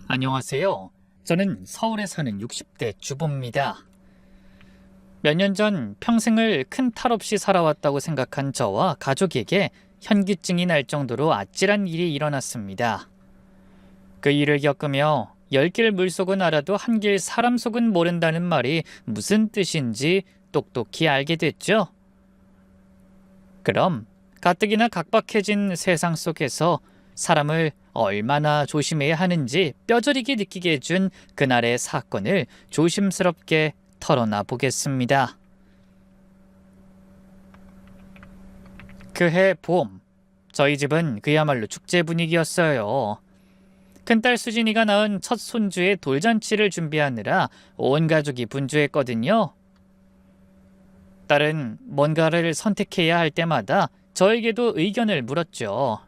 안녕하세요. 저는 서울에 사는 60대 주부입니다. 몇 년 전 평생을 큰 탈 없이 살아왔다고 생각한 저와 가족에게 현기증이 날 정도로 아찔한 일이 일어났습니다. 그 일을 겪으며 열 길 물속은 알아도 한 길 사람 속은 모른다는 말이 무슨 뜻인지 똑똑히 알게 됐죠. 그럼 가뜩이나 각박해진 세상 속에서 사람을 얼마나 조심해야 하는지 뼈저리게 느끼게 해준 그날의 사건을 조심스럽게 털어놔 보겠습니다. 그해 봄, 저희 집은 그야말로 축제 분위기였어요. 큰딸 수진이가 낳은 첫 손주의 돌잔치를 준비하느라 온 가족이 분주했거든요. 딸은 뭔가를 선택해야 할 때마다 저에게도 의견을 물었죠.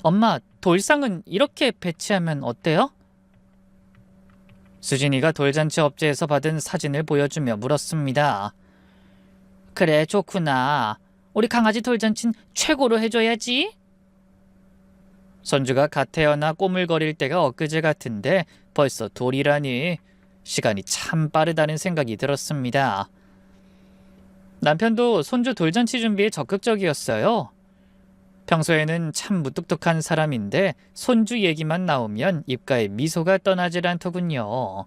엄마, 돌상은 이렇게 배치하면 어때요? 수진이가 돌잔치 업체에서 받은 사진을 보여주며 물었습니다. 그래, 좋구나. 우리 강아지 돌잔치는 최고로 해줘야지. 손주가 갓 태어나 꼬물거릴 때가 엊그제 같은데 벌써 돌이라니 시간이 참 빠르다는 생각이 들었습니다. 남편도 손주 돌잔치 준비에 적극적이었어요. 평소에는 참 무뚝뚝한 사람인데 손주 얘기만 나오면 입가에 미소가 떠나질 않더군요.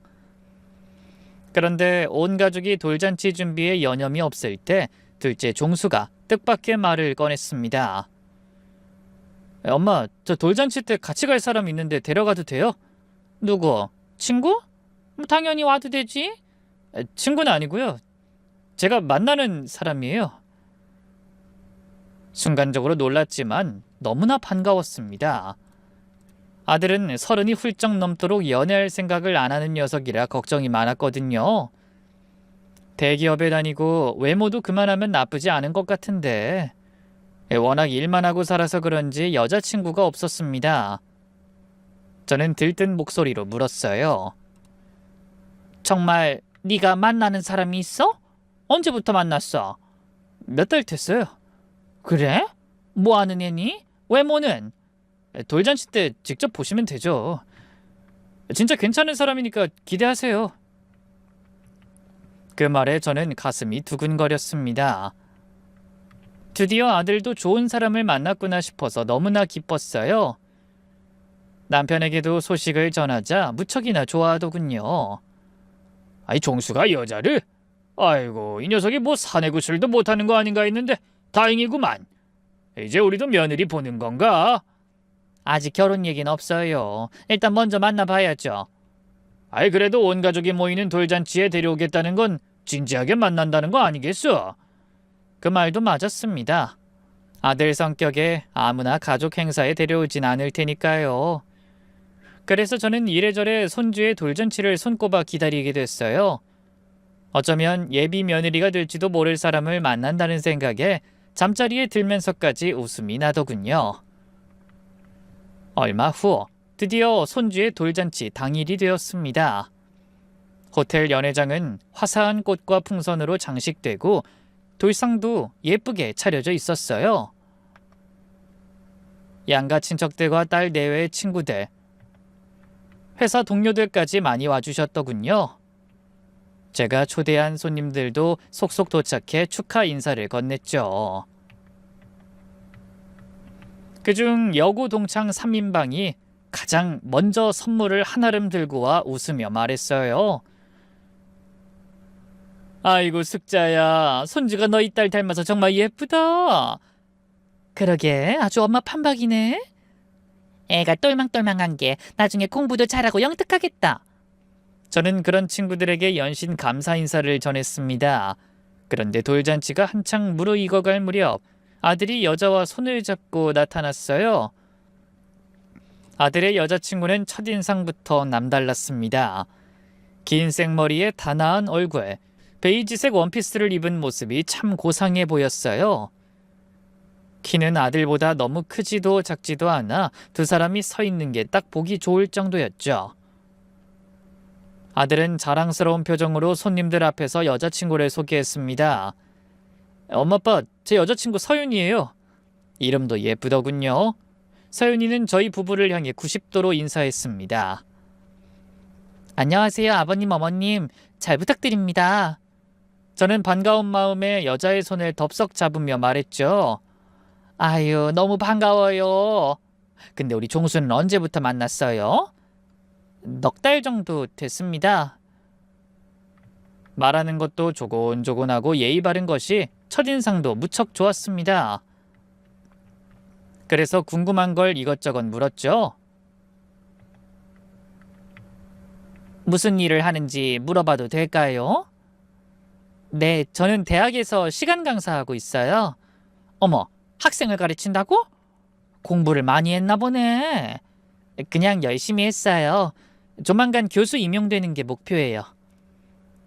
그런데 온 가족이 돌잔치 준비에 여념이 없을 때 둘째 종수가 뜻밖의 말을 꺼냈습니다. 엄마, 저 돌잔치 때 같이 갈 사람 있는데 데려가도 돼요? 누구? 친구? 당연히 와도 되지. 친구는 아니고요. 제가 만나는 사람이에요. 순간적으로 놀랐지만 너무나 반가웠습니다. 아들은 30이 훌쩍 넘도록 연애할 생각을 안 하는 녀석이라 걱정이 많았거든요. 대기업에 다니고 외모도 그만하면 나쁘지 않은 것 같은데 워낙 일만 하고 살아서 그런지 여자친구가 없었습니다. 저는 들뜬 목소리로 물었어요. 정말 네가 만나는 사람이 있어? 언제부터 만났어? 몇 달 됐어요. 그래? 뭐 하는 애니? 외모는? 돌잔치 때 직접 보시면 되죠. 진짜 괜찮은 사람이니까 기대하세요. 그 말에 저는 가슴이 두근거렸습니다. 드디어 아들도 좋은 사람을 만났구나 싶어서 너무나 기뻤어요. 남편에게도 소식을 전하자 무척이나 좋아하더군요. 아이, 종수가 여자를? 아이고, 이 녀석이 뭐 사내 구실도 못하는 거 아닌가 했는데 다행이구만. 이제 우리도 며느리 보는 건가? 아직 결혼 얘기는 없어요. 일단 먼저 만나봐야죠. 아이, 그래도 온 가족이 모이는 돌잔치에 데려오겠다는 건 진지하게 만난다는 거 아니겠어? 그 말도 맞았습니다. 아들 성격에 아무나 가족 행사에 데려오진 않을 테니까요. 그래서 저는 이래저래 손주의 돌잔치를 손꼽아 기다리게 됐어요. 어쩌면 예비 며느리가 될지도 모를 사람을 만난다는 생각에 잠자리에 들면서까지 웃음이 나더군요. 얼마 후 드디어 손주의 돌잔치 당일이 되었습니다. 호텔 연회장은 화사한 꽃과 풍선으로 장식되고 돌상도 예쁘게 차려져 있었어요. 양가 친척들과 딸 내외의 친구들, 회사 동료들까지 많이 와주셨더군요. 제가 초대한 손님들도 속속 도착해 축하 인사를 건넸죠. 그중 여고 동창 3인방이 가장 먼저 선물을 한아름 들고 와 웃으며 말했어요. 아이고, 숙자야, 손주가 너희 딸 닮아서 정말 예쁘다. 그러게, 아주 엄마 판박이네. 애가 똘망똘망한 게 나중에 공부도 잘하고 영특하겠다. 저는 그런 친구들에게 연신 감사 인사를 전했습니다. 그런데 돌잔치가 한창 무르익어갈 무렵 아들이 여자와 손을 잡고 나타났어요. 아들의 여자친구는 첫인상부터 남달랐습니다. 긴 생머리에 단아한 얼굴, 베이지색 원피스를 입은 모습이 참 고상해 보였어요. 키는 아들보다 너무 크지도 작지도 않아 두 사람이 서 있는 게 딱 보기 좋을 정도였죠. 아들은 자랑스러운 표정으로 손님들 앞에서 여자친구를 소개했습니다. 엄마, 아빠, 제 여자친구 서윤이에요. 이름도 예쁘더군요. 서윤이는 저희 부부를 향해 90도로 인사했습니다. 안녕하세요, 아버님, 어머님. 잘 부탁드립니다. 저는 반가운 마음에 여자의 손을 덥석 잡으며 말했죠. 아유, 너무 반가워요. 근데 우리 종수는 언제부터 만났어요? 넉 달 정도 됐습니다. 말하는 것도 조곤조곤하고 예의 바른 것이 첫인상도 무척 좋았습니다. 그래서 궁금한 걸 이것저것 물었죠. 무슨 일을 하는지 물어봐도 될까요? 네, 저는 대학에서 시간 강사하고 있어요. 어머, 학생을 가르친다고? 공부를 많이 했나 보네. 그냥 열심히 했어요. 조만간 교수 임용되는 게 목표예요.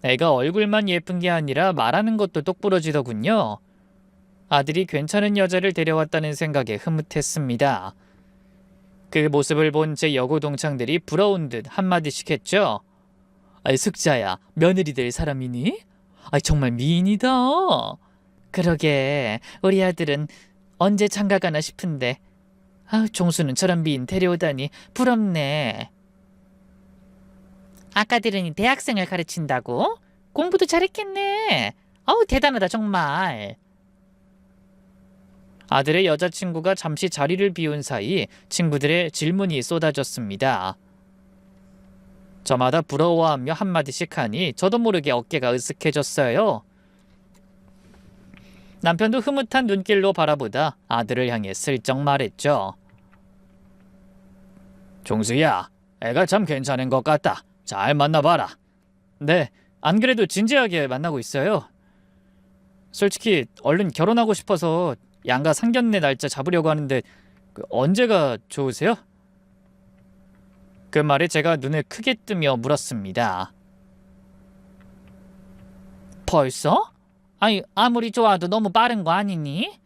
애가 얼굴만 예쁜 게 아니라 말하는 것도 똑부러지더군요. 아들이 괜찮은 여자를 데려왔다는 생각에 흐뭇했습니다. 그 모습을 본 제 여고 동창들이 부러운 듯 한마디씩 했죠. 아이, 숙자야, 며느리 될 사람이니? 아이, 정말 미인이다. 그러게, 우리 아들은 언제 장가가나 싶은데. 종수는 저런 미인 데려오다니 부럽네. 아까 들으니 대학생을 가르친다고? 공부도 잘했겠네. 대단하다 정말. 아들의 여자친구가 잠시 자리를 비운 사이 친구들의 질문이 쏟아졌습니다. 저마다 부러워하며 한마디씩 하니 저도 모르게 어깨가 으쓱해졌어요. 남편도 흐뭇한 눈길로 바라보다 아들을 향해 슬쩍 말했죠. 종수야, 애가 참 괜찮은 것 같다. 잘 만나봐라. 네, 안 그래도 진지하게 만나고 있어요. 솔직히 얼른 결혼하고 싶어서 양가 상견례 날짜 잡으려고 하는데 언제가 좋으세요? 그 말에 제가 눈을 크게 뜨며 물었습니다. 벌써? 아니, 아무리 좋아도 너무 빠른 거 아니니?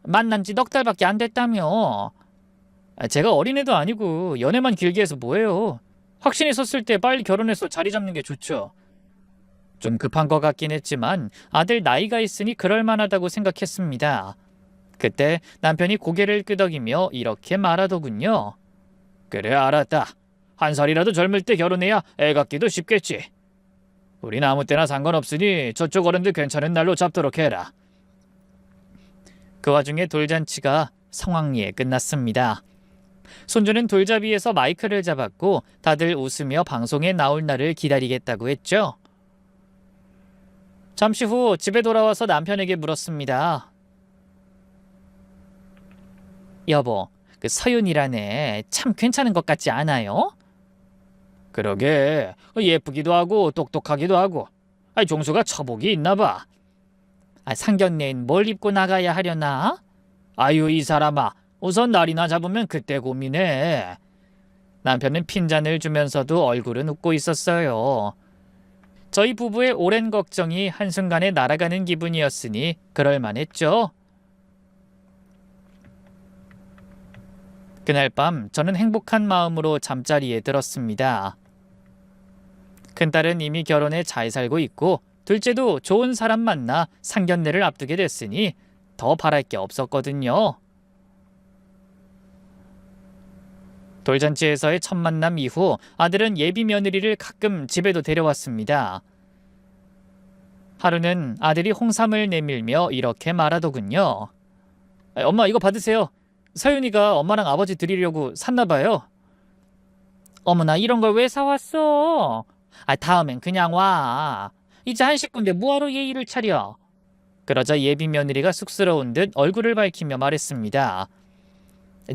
만난 지 넉 달밖에 안 됐다며. 제가 어린애도 아니고 연애만 길게 해서 뭐예요. 확신이 섰을 때 빨리 결혼해서 자리 잡는 게 좋죠. 좀 급한 것 같긴 했지만 아들 나이가 있으니 그럴 만하다고 생각했습니다. 그때 남편이 고개를 끄덕이며 이렇게 말하더군요. 그래, 알았다. 1살이라도 젊을 때 결혼해야 애 갖기도 쉽겠지. 우린 아무 때나 상관없으니 저쪽 어른들 괜찮은 날로 잡도록 해라. 그 와중에 돌잔치가 성황리에 끝났습니다. 손주는 돌잡이에서 마이크를 잡았고 다들 웃으며 방송에 나올 날을 기다리겠다고 했죠. 잠시 후 집에 돌아와서 남편에게 물었습니다. 여보, 그 서윤이란 애 참 괜찮은 것 같지 않아요? 그러게, 예쁘기도 하고 똑똑하기도 하고. 종수가 처복이 있나 봐. 상견례엔 뭘 입고 나가야 하려나? 아유, 이 사람아, 우선 날이나 잡으면 그때 고민해. 남편은 핀잔을 주면서도 얼굴은 웃고 있었어요. 저희 부부의 오랜 걱정이 한순간에 날아가는 기분이었으니 그럴만했죠. 그날 밤 저는 행복한 마음으로 잠자리에 들었습니다. 큰딸은 이미 결혼해 잘 살고 있고 둘째도 좋은 사람 만나 상견례를 앞두게 됐으니 더 바랄 게 없었거든요. 돌잔치에서의 첫 만남 이후 아들은 예비 며느리를 가끔 집에도 데려왔습니다. 하루는 아들이 홍삼을 내밀며 이렇게 말하더군요. 엄마, 이거 받으세요. 서윤이가 엄마랑 아버지 드리려고 샀나 봐요. 어머나, 이런 걸 왜 사왔어? 다음엔 그냥 와. 이제 한 식구인데 뭐하러 예의를 차려. 그러자 예비 며느리가 쑥스러운 듯 얼굴을 밝히며 말했습니다.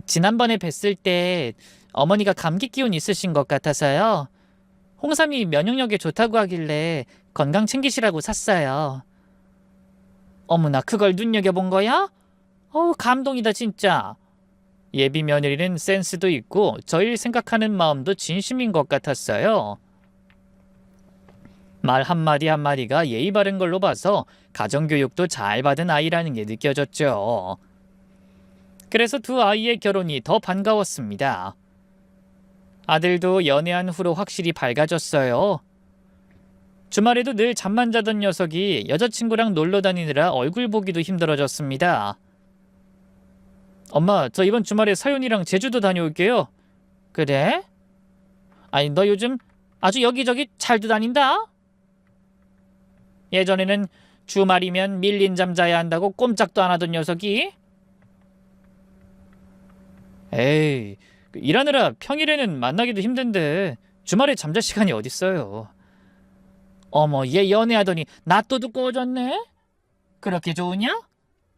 지난번에 뵀을 때 어머니가 감기 기운 있으신 것 같아서요. 홍삼이 면역력에 좋다고 하길래 건강 챙기시라고 샀어요. 어머나, 그걸 눈여겨본 거야? 감동이다 진짜. 예비 며느리는 센스도 있고 저희를 생각하는 마음도 진심인 것 같았어요. 말 한마디 한마디가 예의 바른 걸로 봐서 가정교육도 잘 받은 아이라는 게 느껴졌죠. 그래서 두 아이의 결혼이 더 반가웠습니다. 아들도 연애한 후로 확실히 밝아졌어요. 주말에도 늘 잠만 자던 녀석이 여자친구랑 놀러 다니느라 얼굴 보기도 힘들어졌습니다. 엄마, 저 이번 주말에 사윤이랑 제주도 다녀올게요. 그래? 아니, 너 요즘 아주 여기저기 잘도 다닌다? 예전에는 주말이면 밀린 잠 자야 한다고 꼼짝도 안 하던 녀석이? 에이, 일하느라 평일에는 만나기도 힘든데 주말에 잠잘 시간이 어딨어요. 어머, 얘 연애하더니 낫또도 꼬졌네? 그렇게 좋으냐?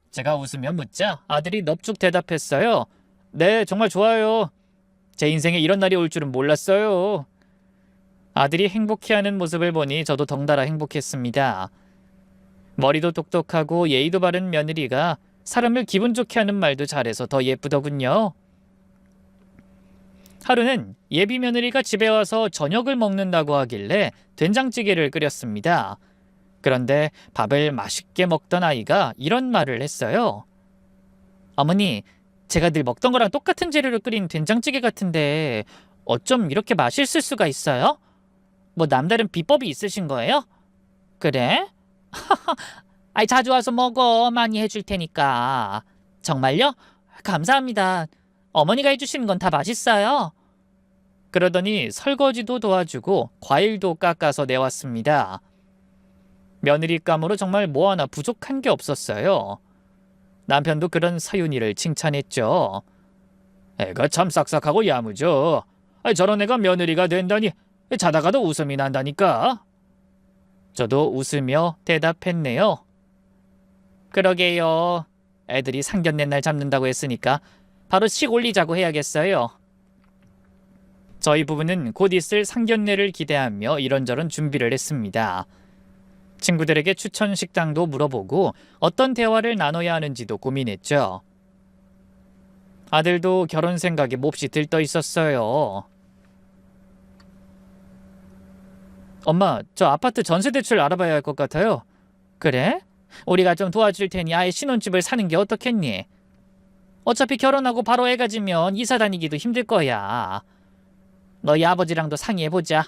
제가 웃으며 묻자 아들이 넙죽 대답했어요. 네, 정말 좋아요. 제 인생에 이런 날이 올 줄은 몰랐어요. 아들이 행복해하는 모습을 보니 저도 덩달아 행복했습니다. 머리도 똑똑하고 예의도 바른 며느리가 사람을 기분 좋게 하는 말도 잘해서 더 예쁘더군요. 하루는 예비 며느리가 집에 와서 저녁을 먹는다고 하길래 된장찌개를 끓였습니다. 그런데 밥을 맛있게 먹던 아이가 이런 말을 했어요. 어머니, 제가 늘 먹던 거랑 똑같은 재료로 끓인 된장찌개 같은데 어쩜 이렇게 맛있을 수가 있어요? 뭐 남다른 비법이 있으신 거예요? 그래? 아이, 자주 와서 먹어. 많이 해줄 테니까. 정말요? 감사합니다. 어머니가 해주시는 건 다 맛있어요. 그러더니 설거지도 도와주고 과일도 깎아서 내왔습니다. 며느리감으로 정말 뭐 하나 부족한 게 없었어요. 남편도 그런 사윤이를 칭찬했죠. 애가 참 싹싹하고 야무져. 저런 애가 며느리가 된다니 자다가도 웃음이 난다니까. 저도 웃으며 대답했네요. 그러게요. 애들이 상견례 날 잡는다고 했으니까 바로 식 올리자고 해야겠어요. 저희 부부는 곧 있을 상견례를 기대하며 이런저런 준비를 했습니다. 친구들에게 추천 식당도 물어보고 어떤 대화를 나눠야 하는지도 고민했죠. 아들도 결혼 생각에 몹시 들떠 있었어요. 엄마, 저 아파트 전세 대출 알아봐야 할 것 같아요. 그래? 우리가 좀 도와줄 테니 아예 신혼집을 사는 게 어떻겠니? 어차피 결혼하고 바로 애 가지면 이사 다니기도 힘들 거야. 너희 아버지랑도 상의해보자.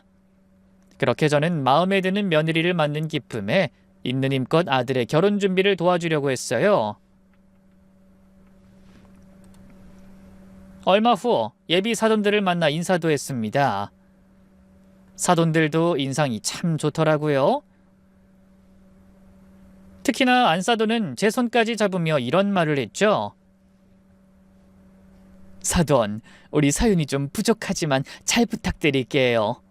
그렇게 저는 마음에 드는 며느리를 만난 기쁨에 있는 힘껏 아들의 결혼 준비를 도와주려고 했어요. 얼마 후 예비 사돈들을 만나 인사도 했습니다. 사돈들도 인상이 참 좋더라고요. 특히나 안사돈은 제 손까지 잡으며 이런 말을 했죠. 사돈, 우리 사윤이 좀 부족하지만 잘 부탁드릴게요.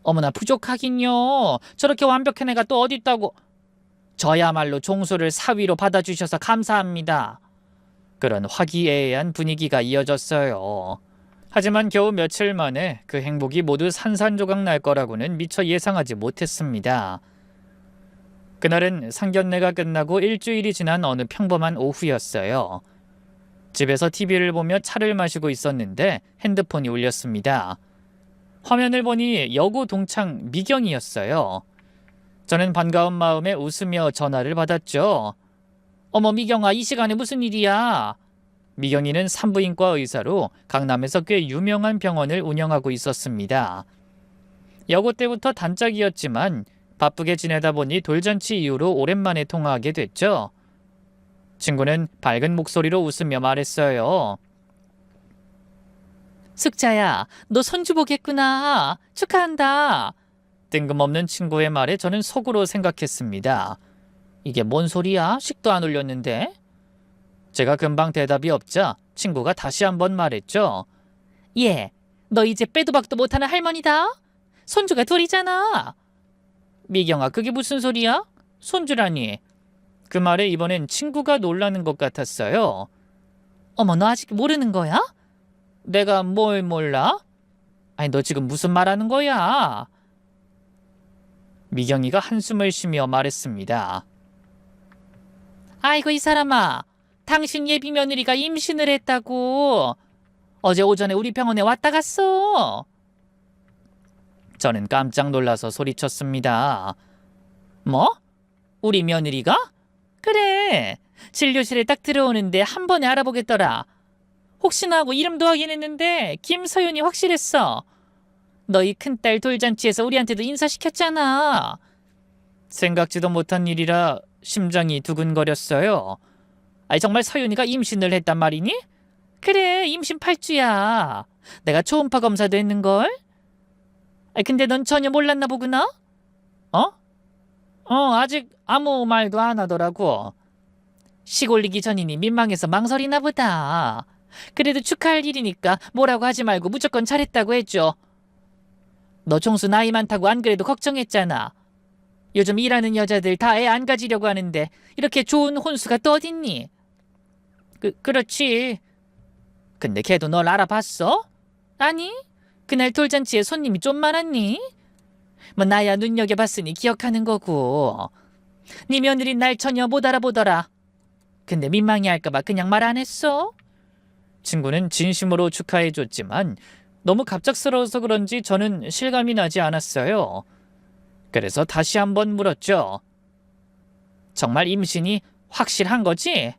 어머나, 부족하긴요. 저렇게 완벽한 애가 또 어디 있다고. 저야말로 종소를 사위로 받아주셔서 감사합니다. 그런 화기애애한 분위기가 이어졌어요. 하지만 겨우 며칠 만에 그 행복이 모두 산산조각 날 거라고는 미처 예상하지 못했습니다. 그날은 상견례가 끝나고 일주일이 지난 어느 평범한 오후였어요. 집에서 TV를 보며 차를 마시고 있었는데 핸드폰이 울렸습니다. 화면을 보니 여고 동창 미경이었어요. 저는 반가운 마음에 웃으며 전화를 받았죠. 어머, 미경아, 이 시간에 무슨 일이야? 미경이는 산부인과 의사로 강남에서 꽤 유명한 병원을 운영하고 있었습니다. 여고 때부터 단짝이었지만 바쁘게 지내다 보니 돌잔치 이후로 오랜만에 통화하게 됐죠. 친구는 밝은 목소리로 웃으며 말했어요. 숙자야, 너 손주 보겠구나. 축하한다. 뜬금없는 친구의 말에 저는 속으로 생각했습니다. 이게 뭔 소리야? 식도 안 올렸는데? 제가 금방 대답이 없자 친구가 다시 한번 말했죠. 예, 너 이제 빼도 박도 못하는 할머니다. 손주가 둘이잖아. 미경아, 그게 무슨 소리야? 손주라니. 그 말에 이번엔 친구가 놀라는 것 같았어요. 어머, 너 아직 모르는 거야? 내가 뭘 몰라? 아니, 너 지금 무슨 말하는 거야? 미경이가 한숨을 쉬며 말했습니다. 아이고, 이 사람아. 당신 예비 며느리가 임신을 했다고. 어제 오전에 우리 병원에 왔다 갔어. 저는 깜짝 놀라서 소리쳤습니다. 뭐? 우리 며느리가? 그래. 진료실에 딱 들어오는데 한 번에 알아보겠더라. 혹시나 하고 이름도 확인했는데 김서윤이 확실했어. 너희 큰딸 돌잔치에서 우리한테도 인사시켰잖아. 생각지도 못한 일이라 심장이 두근거렸어요. 아니 정말 서윤이가 임신을 했단 말이니? 그래, 임신 8주야. 내가 초음파 검사도 했는걸? 아니 근데 넌 전혀 몰랐나 보구나? 어? 아직 아무 말도 안 하더라고. 식 올리기 전이니 민망해서 망설이나 보다. 그래도 축하할 일이니까 뭐라고 하지 말고 무조건 잘했다고 해줘. 너 종수 나이 많다고 안 그래도 걱정했잖아. 요즘 일하는 여자들 다 애 안 가지려고 하는데 이렇게 좋은 혼수가 또 어딨니? 그렇지. 근데 걔도 널 알아봤어? 아니, 그날 돌잔치에 손님이 좀 많았니? 뭐 나야 눈여겨봤으니 기억하는 거고. 네 며느리 날 전혀 못 알아보더라. 근데 민망해 할까봐 그냥 말 안 했어? 친구는 진심으로 축하해줬지만 너무 갑작스러워서 그런지 저는 실감이 나지 않았어요. 그래서 다시 한번 물었죠. 정말 임신이 확실한 거지?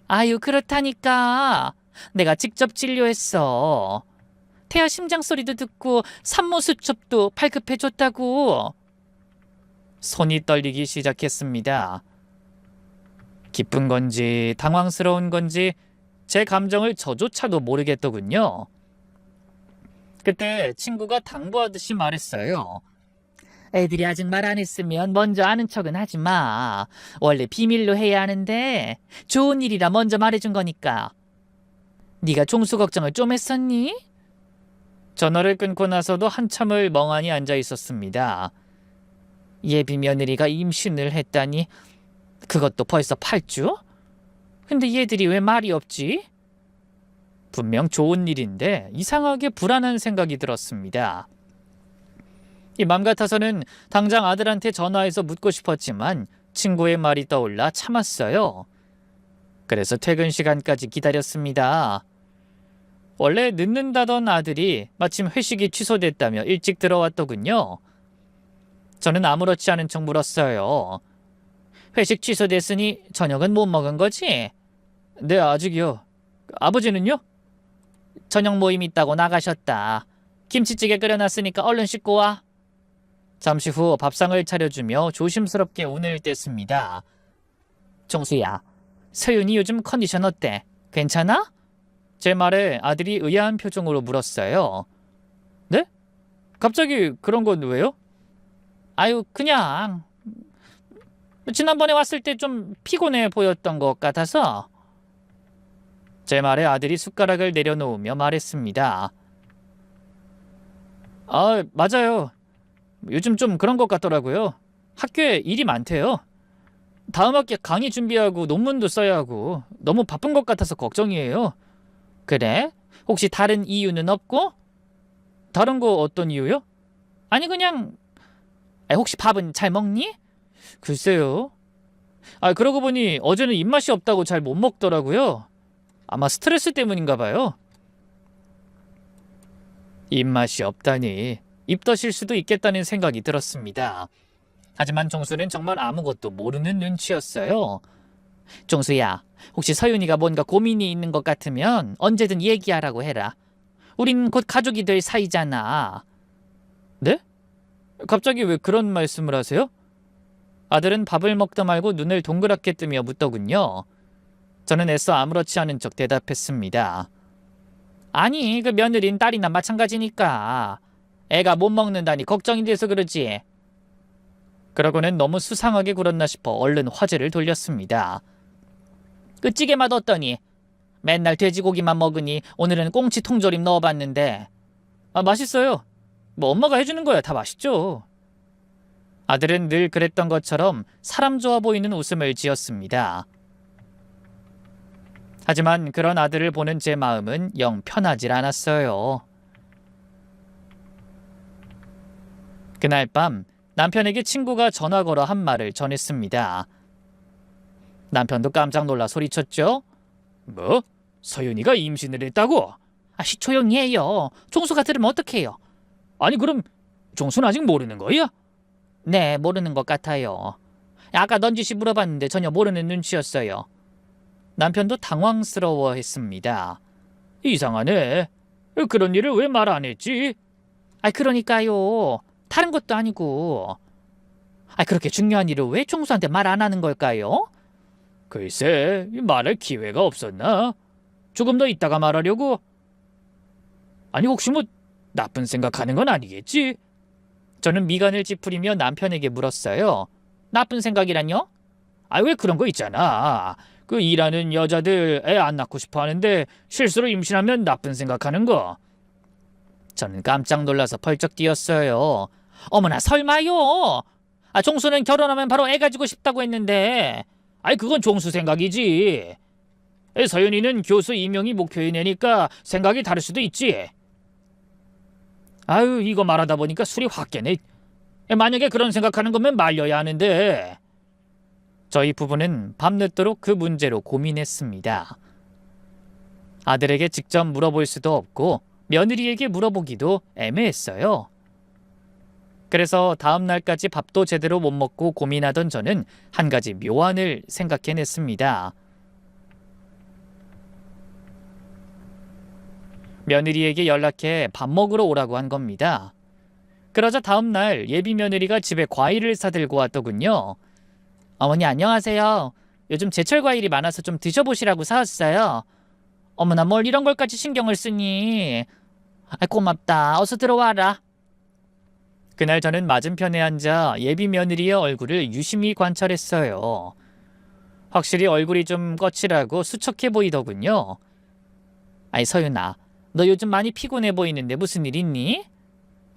아유, 그렇다니까. 내가 직접 진료했어. 태아 심장 소리도 듣고 산모 수첩도 발급해줬다고. 손이 떨리기 시작했습니다. 기쁜 건지 당황스러운 건지 제 감정을 저조차도 모르겠더군요. 그때 친구가 당부하듯이 말했어요. 애들이 아직 말 안 했으면 먼저 아는 척은 하지 마. 원래 비밀로 해야 하는데 좋은 일이라 먼저 말해준 거니까. 네가 종수 걱정을 좀 했었니? 전화를 끊고 나서도 한참을 멍하니 앉아 있었습니다. 예비 며느리가 임신을 했다니, 그것도 벌써 8주? 근데 얘들이 왜 말이 없지? 분명 좋은 일인데 이상하게 불안한 생각이 들었습니다. 이 맘 같아서는 당장 아들한테 전화해서 묻고 싶었지만 친구의 말이 떠올라 참았어요. 그래서 퇴근 시간까지 기다렸습니다. 원래 늦는다던 아들이 마침 회식이 취소됐다며 일찍 들어왔더군요. 저는 아무렇지 않은 척 물었어요. 회식 취소됐으니 저녁은 못 먹은 거지? 네, 아직이요. 아버지는요? 저녁 모임 있다고 나가셨다. 김치찌개 끓여놨으니까 얼른 씻고 와. 잠시 후 밥상을 차려주며 조심스럽게 운을 뗐습니다. 종수야, 서윤이 요즘 컨디션 어때? 괜찮아? 제 말에 아들이 의아한 표정으로 물었어요. 네? 갑자기 그런 건 왜요? 아유, 그냥 지난번에 왔을 때 좀 피곤해 보였던 것 같아서. 제 말에 아들이 숟가락을 내려놓으며 말했습니다. 아, 맞아요. 요즘 좀 그런 것 같더라고요. 학교에 일이 많대요. 다음 학기 강의 준비하고 논문도 써야 하고 너무 바쁜 것 같아서 걱정이에요. 그래? 혹시 다른 이유는 없고? 다른 거 어떤 이유요? 아니 그냥 혹시 밥은 잘 먹니? 글쎄요. 그러고 보니 어제는 입맛이 없다고 잘 못 먹더라고요. 아마 스트레스 때문인가 봐요. 입맛이 없다니 입덧일 수도 있겠다는 생각이 들었습니다. 하지만 종수는 정말 아무것도 모르는 눈치였어요. 종수야, 혹시 서윤이가 뭔가 고민이 있는 것 같으면 언제든 얘기하라고 해라. 우린 곧 가족이 될 사이잖아. 네? 갑자기 왜 그런 말씀을 하세요? 아들은 밥을 먹다 말고 눈을 동그랗게 뜨며 묻더군요. 저는 애써 아무렇지 않은 척 대답했습니다. 아니, 그 며느린 딸이나 마찬가지니까. 애가 못 먹는다니 걱정이 돼서 그러지. 그러고는 너무 수상하게 굴었나 싶어 얼른 화제를 돌렸습니다. 그 찌개 맛 어떠니? 맨날 돼지고기만 먹으니 오늘은 꽁치 통조림 넣어봤는데. 맛있어요. 뭐 엄마가 해주는 거야 다 맛있죠. 아들은 늘 그랬던 것처럼 사람 좋아 보이는 웃음을 지었습니다. 하지만 그런 아들을 보는 제 마음은 영 편하질 않았어요. 그날 밤 남편에게 친구가 전화 걸어 한 말을 전했습니다. 남편도 깜짝 놀라 소리쳤죠. 뭐? 서윤이가 임신을 했다고? 조용히 해요. 종수가 들으면 어떡해요? 아니 그럼 종수는 아직 모르는 거야? 네, 모르는 것 같아요. 아까 넌지시 물어봤는데 전혀 모르는 눈치였어요. 남편도 당황스러워했습니다. 이상하네. 그런 일을 왜 말 안 했지? 그러니까요. 다른 것도 아니고. 그렇게 중요한 일을 왜 종수한테 말 안 하는 걸까요? 글쎄, 말할 기회가 없었나? 조금 더 있다가 말하려고? 아니 혹시 뭐 나쁜 생각하는 건 아니겠지? 저는 미간을 찌푸리며 남편에게 물었어요. 나쁜 생각이란요? 아, 왜 그런 거 있잖아. 그 일하는 여자들 애 안 낳고 싶어 하는데 실수로 임신하면 나쁜 생각하는 거. 저는 깜짝 놀라서 펄쩍 뛰었어요. 어머나 설마요. 아, 종수는 결혼하면 바로 애 가지고 싶다고 했는데. 아이, 그건 종수 생각이지. 서윤이는 교수 임용이 목표이내니까 생각이 다를 수도 있지. 아유, 이거 말하다 보니까 술이 확 깨네. 만약에 그런 생각하는 거면 말려야 하는데. 저희 부부는 밤늦도록 그 문제로 고민했습니다. 아들에게 직접 물어볼 수도 없고 며느리에게 물어보기도 애매했어요. 그래서 다음 날까지 밥도 제대로 못 먹고 고민하던 저는 한 가지 묘안을 생각해냈습니다. 며느리에게 연락해 밥 먹으러 오라고 한 겁니다. 그러자 다음 날 예비 며느리가 집에 과일을 사들고 왔더군요. 어머니 안녕하세요. 요즘 제철 과일이 많아서 좀 드셔보시라고 사왔어요. 어머나 뭘 이런 걸까지 신경을 쓰니. 고맙다. 어서 들어와라. 그날 저는 맞은편에 앉아 예비 며느리의 얼굴을 유심히 관찰했어요. 확실히 얼굴이 좀 거칠하고 수척해 보이더군요. 아이 서윤아, 너 요즘 많이 피곤해 보이는데 무슨 일 있니?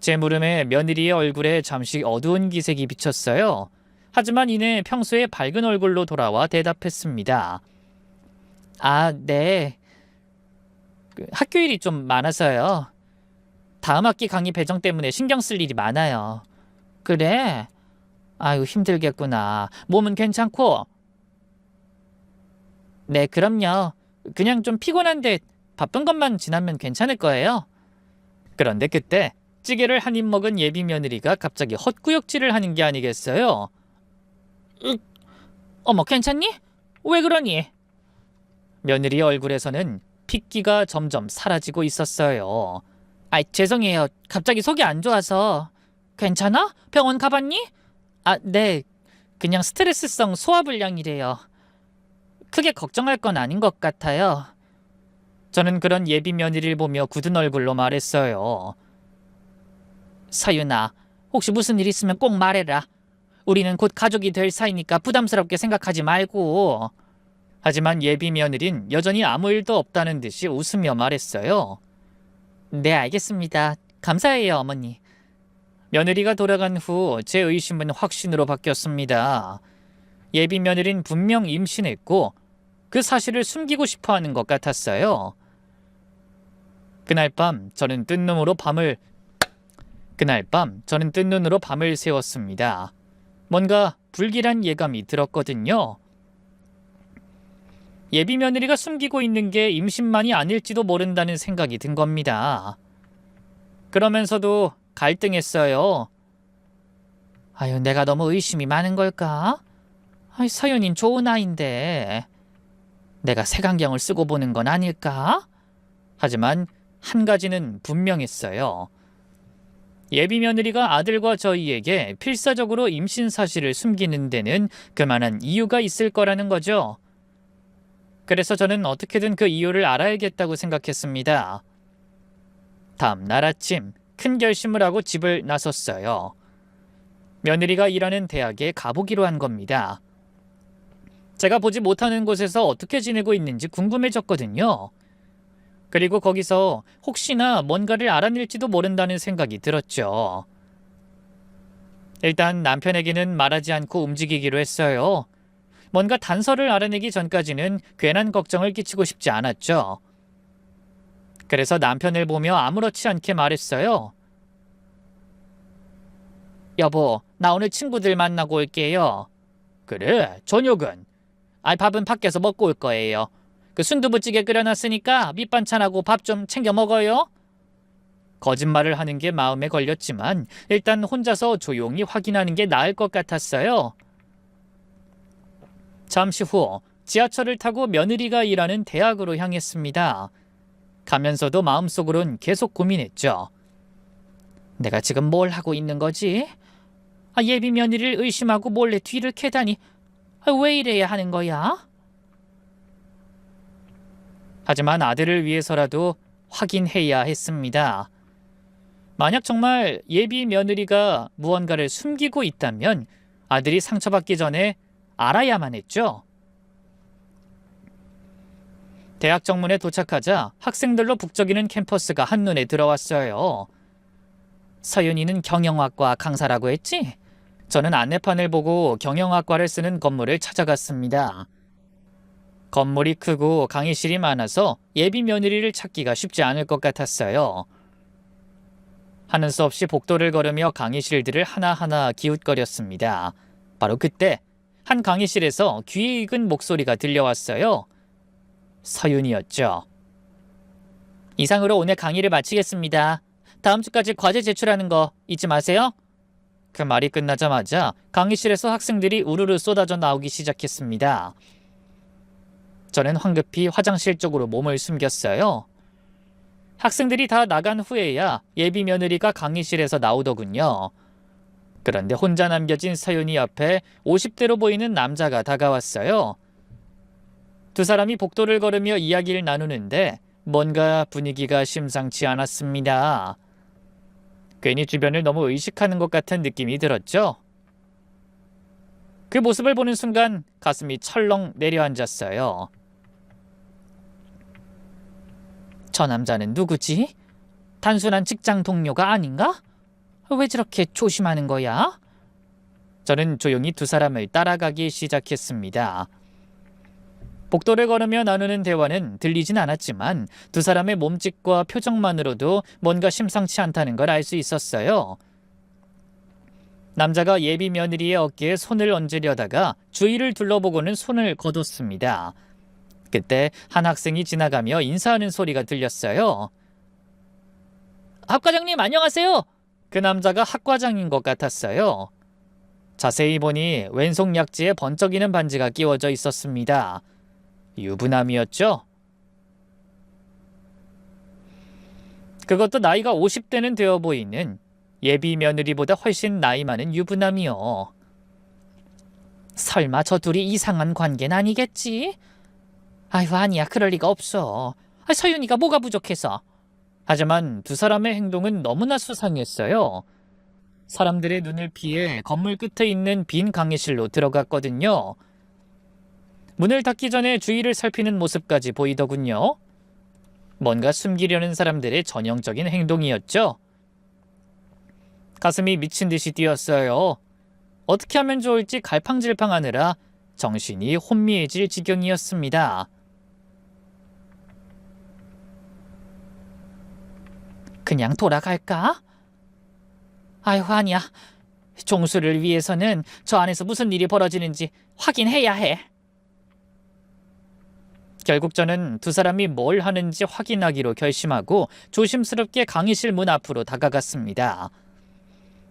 제 물음에 며느리의 얼굴에 잠시 어두운 기색이 비쳤어요. 하지만 이내 평소에 밝은 얼굴로 돌아와 대답했습니다. 아, 네. 학교 일이 좀 많아서요. 다음 학기 강의 배정 때문에 신경 쓸 일이 많아요. 그래? 아유, 힘들겠구나. 몸은 괜찮고? 네, 그럼요. 그냥 좀 피곤한데 바쁜 것만 지나면 괜찮을 거예요. 그런데 그때 찌개를 한 입 먹은 예비 며느리가 갑자기 헛구역질을 하는 게 아니겠어요? 어머, 괜찮니? 왜 그러니? 며느리의 얼굴에서는 핏기가 점점 사라지고 있었어요. 아이, 죄송해요. 갑자기 속이 안 좋아서. 괜찮아? 병원 가봤니? 아, 네. 그냥 스트레스성 소화불량이래요. 크게 걱정할 건 아닌 것 같아요. 저는 그런 예비 며느리를 보며 굳은 얼굴로 말했어요. 서윤아, 혹시 무슨 일 있으면 꼭 말해라. 우리는 곧 가족이 될 사이니까 부담스럽게 생각하지 말고. 하지만 예비 며느린 여전히 아무 일도 없다는 듯이 웃으며 말했어요. 네, 알겠습니다. 감사해요, 어머니. 며느리가 돌아간 후 제 의심은 확신으로 바뀌었습니다. 예비 며느린 분명 임신했고 그 사실을 숨기고 싶어하는 것 같았어요. 그날 밤 저는 뜬 눈으로 밤을 새웠습니다. 뭔가 불길한 예감이 들었거든요. 예비 며느리가 숨기고 있는 게 임신만이 아닐지도 모른다는 생각이 든 겁니다. 그러면서도 갈등했어요. 아유, 내가 너무 의심이 많은 걸까? 아이, 서윤인 좋은 아인데 내가 색안경을 쓰고 보는 건 아닐까? 하지만 한 가지는 분명했어요. 예비 며느리가 아들과 저희에게 필사적으로 임신 사실을 숨기는 데는 그만한 이유가 있을 거라는 거죠. 그래서 저는 어떻게든 그 이유를 알아야겠다고 생각했습니다. 다음 날 아침 큰 결심을 하고 집을 나섰어요. 며느리가 일하는 대학에 가보기로 한 겁니다. 제가 보지 못하는 곳에서 어떻게 지내고 있는지 궁금해졌거든요. 그리고 거기서 혹시나 뭔가를 알아낼지도 모른다는 생각이 들었죠. 일단 남편에게는 말하지 않고 움직이기로 했어요. 뭔가 단서를 알아내기 전까지는 괜한 걱정을 끼치고 싶지 않았죠. 그래서 남편을 보며 아무렇지 않게 말했어요. 여보, 나 오늘 친구들 만나고 올게요. 그래, 저녁은? 밥은 밖에서 먹고 올 거예요. 그 순두부찌개 끓여놨으니까 밑반찬하고 밥 좀 챙겨 먹어요. 거짓말을 하는 게 마음에 걸렸지만 일단 혼자서 조용히 확인하는 게 나을 것 같았어요. 잠시 후 지하철을 타고 며느리가 일하는 대학으로 향했습니다. 가면서도 마음속으론 계속 고민했죠. 내가 지금 뭘 하고 있는 거지? 예비 며느리를 의심하고 몰래 뒤를 캐다니 왜 이래야 하는 거야? 하지만 아들을 위해서라도 확인해야 했습니다. 만약 정말 예비 며느리가 무언가를 숨기고 있다면 아들이 상처받기 전에 알아야만 했죠. 대학 정문에 도착하자 학생들로 북적이는 캠퍼스가 한눈에 들어왔어요. 서윤이는 경영학과 강사라고 했지? 저는 안내판을 보고 경영학과를 쓰는 건물을 찾아갔습니다. 건물이 크고 강의실이 많아서 예비 며느리를 찾기가 쉽지 않을 것 같았어요. 하는 수 없이 복도를 걸으며 강의실들을 하나하나 기웃거렸습니다. 바로 그때 한 강의실에서 귀에 익은 목소리가 들려왔어요. 서윤이었죠. 이상으로 오늘 강의를 마치겠습니다. 다음 주까지 과제 제출하는 거 잊지 마세요. 그 말이 끝나자마자 강의실에서 학생들이 우르르 쏟아져 나오기 시작했습니다. 저는 황급히 화장실 쪽으로 몸을 숨겼어요. 학생들이 다 나간 후에야 예비 며느리가 강의실에서 나오더군요. 그런데 혼자 남겨진 서윤이 옆에 50대로 보이는 남자가 다가왔어요. 두 사람이 복도를 걸으며 이야기를 나누는데 뭔가 분위기가 심상치 않았습니다. 괜히 주변을 너무 의식하는 것 같은 느낌이 들었죠. 그 모습을 보는 순간 가슴이 철렁 내려앉았어요. 저 남자는 누구지? 단순한 직장 동료가 아닌가? 왜 저렇게 조심하는 거야? 저는 조용히 두 사람을 따라가기 시작했습니다. 복도를 걸으며 나누는 대화는 들리진 않았지만 두 사람의 몸짓과 표정만으로도 뭔가 심상치 않다는 걸 알 수 있었어요. 남자가 예비 며느리의 어깨에 손을 얹으려다가 주위를 둘러보고는 손을 거뒀습니다. 그때 한 학생이 지나가며 인사하는 소리가 들렸어요. 학과장님 안녕하세요. 그 남자가 학과장인 것 같았어요. 자세히 보니 왼손 약지에 번쩍이는 반지가 끼워져 있었습니다. 유부남이었죠? 그것도 나이가 50대는 되어 보이는 예비 며느리보다 훨씬 나이 많은 유부남이요. 설마 저 둘이 이상한 관계는 아니겠지? 아유 아니야 그럴 리가 없어. 서윤이가 뭐가 부족해서. 하지만 두 사람의 행동은 너무나 수상했어요. 사람들의 눈을 피해 건물 끝에 있는 빈 강의실로 들어갔거든요. 문을 닫기 전에 주위를 살피는 모습까지 보이더군요. 뭔가 숨기려는 사람들의 전형적인 행동이었죠. 가슴이 미친 듯이 뛰었어요. 어떻게 하면 좋을지 갈팡질팡하느라 정신이 혼미해질 지경이었습니다. 그냥 돌아갈까? 아유 아니야. 종수를 위해서는 저 안에서 무슨 일이 벌어지는지 확인해야 해. 결국 저는 두 사람이 뭘 하는지 확인하기로 결심하고 조심스럽게 강의실 문 앞으로 다가갔습니다.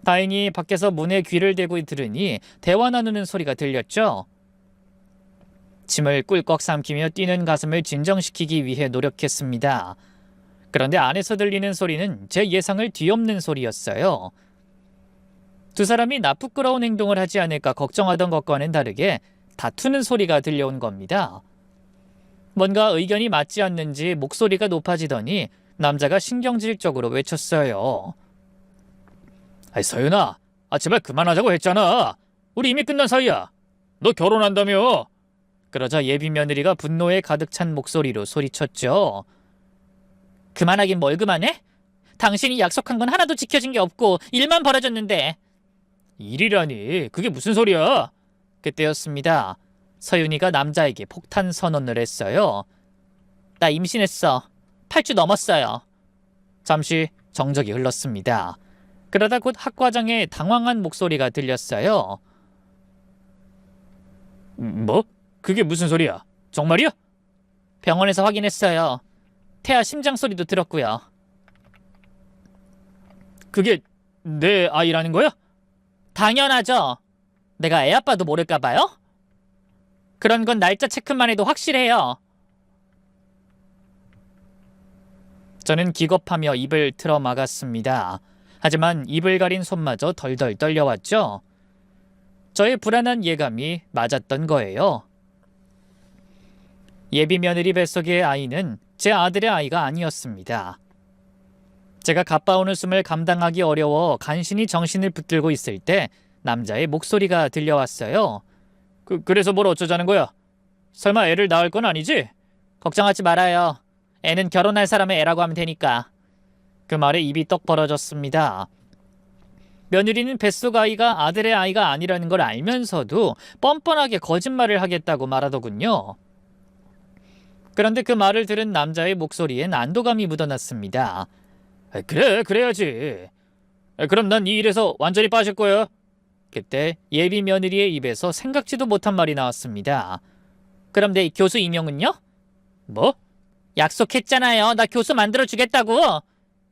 다행히 밖에서 문에 귀를 대고 들으니 대화 나누는 소리가 들렸죠. 침을 꿀꺽 삼키며 뛰는 가슴을 진정시키기 위해 노력했습니다. 그런데 안에서 들리는 소리는 제 예상을 뒤엎는 소리였어요. 두 사람이 나 부끄러운 행동을 하지 않을까 걱정하던 것과는 다르게 다투는 소리가 들려온 겁니다. 뭔가 의견이 맞지 않는지 목소리가 높아지더니 남자가 신경질적으로 외쳤어요. 아이 서윤아, 제발 그만하자고 했잖아. 우리 이미 끝난 사이야. 너 결혼한다며. 그러자 예비 며느리가 분노에 가득 찬 목소리로 소리쳤죠. 그만하긴 뭘 그만해? 당신이 약속한 건 하나도 지켜진 게 없고 일만 벌어졌는데. 일이라니 그게 무슨 소리야? 그때였습니다. 서윤이가 남자에게 폭탄 선언을 했어요. 나 임신했어. 8주 넘었어요. 잠시 정적이 흘렀습니다. 그러다 곧 학과장의 당황한 목소리가 들렸어요. 뭐? 그게 무슨 소리야? 정말이야? 병원에서 확인했어요. 태아 심장 소리도 들었고요. 그게 내 아이라는 거야? 당연하죠. 내가 애 아빠도 모를까 봐요? 그런 건 날짜 체크만 해도 확실해요. 저는 기겁하며 입을 틀어 막았습니다. 하지만 입을 가린 손마저 덜덜 떨려왔죠. 저의 불안한 예감이 맞았던 거예요. 예비 며느리 뱃속의 아이는 제 아들의 아이가 아니었습니다. 제가 가빠오는 숨을 감당하기 어려워 간신히 정신을 붙들고 있을 때 남자의 목소리가 들려왔어요. 그래서 뭘 어쩌자는 거야? 설마 애를 낳을 건 아니지? 걱정하지 말아요. 애는 결혼할 사람의 애라고 하면 되니까. 그 말에 입이 떡 벌어졌습니다. 며느리는 뱃속 아이가 아들의 아이가 아니라는 걸 알면서도 뻔뻔하게 거짓말을 하겠다고 말하더군요. 그런데 그 말을 들은 남자의 목소리엔 안도감이 묻어났습니다. 그래, 그래야지. 그럼 난 이 일에서 완전히 빠질 거야. 그때 예비 며느리의 입에서 생각지도 못한 말이 나왔습니다. 그럼 내 교수 임용은요? 뭐? 약속했잖아요. 나 교수 만들어주겠다고.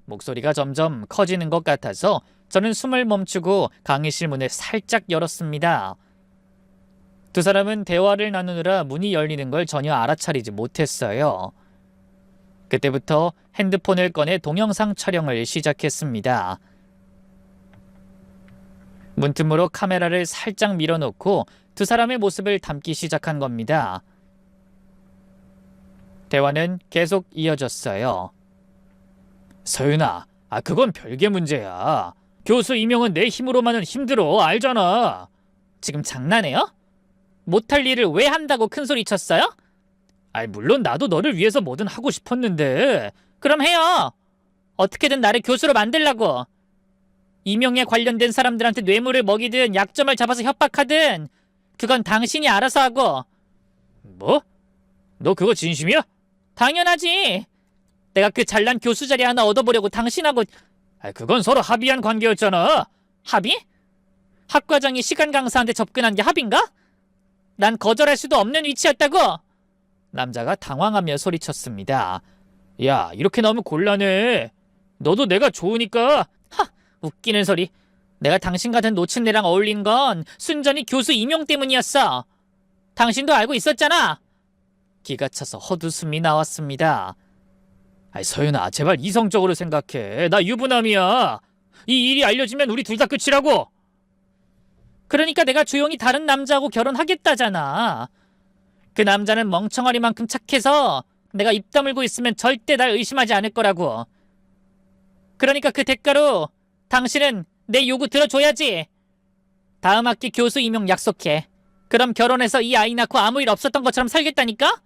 목소리가 점점 커지는 것 같아서 저는 숨을 멈추고 강의실 문을 살짝 열었습니다. 두 사람은 대화를 나누느라 문이 열리는 걸 전혀 알아차리지 못했어요. 그때부터 핸드폰을 꺼내 동영상 촬영을 시작했습니다. 문틈으로 카메라를 살짝 밀어놓고 두 사람의 모습을 담기 시작한 겁니다. 대화는 계속 이어졌어요. 서윤아, 그건 별개 문제야. 교수 임용은 내 힘으로만은 힘들어, 알잖아. 지금 장난해요? 못할 일을 왜 한다고 큰소리 쳤어요? 물론 나도 너를 위해서 뭐든 하고 싶었는데. 그럼 해요. 어떻게든 나를 교수로 만들라고. 임용에 관련된 사람들한테 뇌물을 먹이든 약점을 잡아서 협박하든 그건 당신이 알아서 하고. 뭐? 너 그거 진심이야? 당연하지. 내가 그 잘난 교수 자리 하나 얻어보려고 당신하고. 그건 서로 합의한 관계였잖아. 합의? 학과장이 시간 강사한테 접근한 게 합의인가? 난 거절할 수도 없는 위치였다고. 남자가 당황하며 소리쳤습니다. 야, 이렇게 나오면 곤란해. 너도 내가 좋으니까. 웃기는 소리. 내가 당신 같은 노친네랑 어울린 건 순전히 교수 임용 때문이었어. 당신도 알고 있었잖아. 기가 차서 헛웃음이 나왔습니다. 서윤아, 제발 이성적으로 생각해. 나 유부남이야. 이 일이 알려지면 우리 둘 다 끝이라고. 그러니까 내가 조용히 다른 남자하고 결혼하겠다잖아. 그 남자는 멍청아리만큼 착해서 내가 입 다물고 있으면 절대 날 의심하지 않을 거라고. 그러니까 그 대가로 당신은 내 요구 들어줘야지. 다음 학기 교수 임용 약속해. 그럼 결혼해서 이 아이 낳고 아무 일 없었던 것처럼 살겠다니까?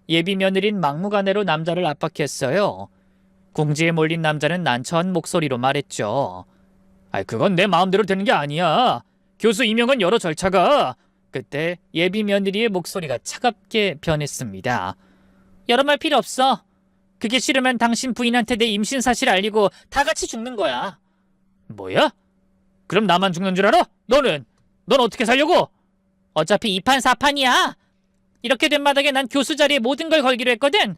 예비 며느린 막무가내로 남자를 압박했어요. 궁지에 몰린 남자는 난처한 목소리로 말했죠. 그건 내 마음대로 되는 게 아니야. 교수 임용은 여러 절차가. 그때 예비 며느리의 목소리가 차갑게 변했습니다. 여러 말 필요 없어. 그게 싫으면 당신 부인한테 내 임신 사실 알리고 다 같이 죽는 거야. 뭐야? 그럼 나만 죽는 줄 알아? 넌 어떻게 살려고? 어차피 2판 4판이야. 이렇게 된 마당에 난 교수 자리에 모든 걸 걸기로 했거든.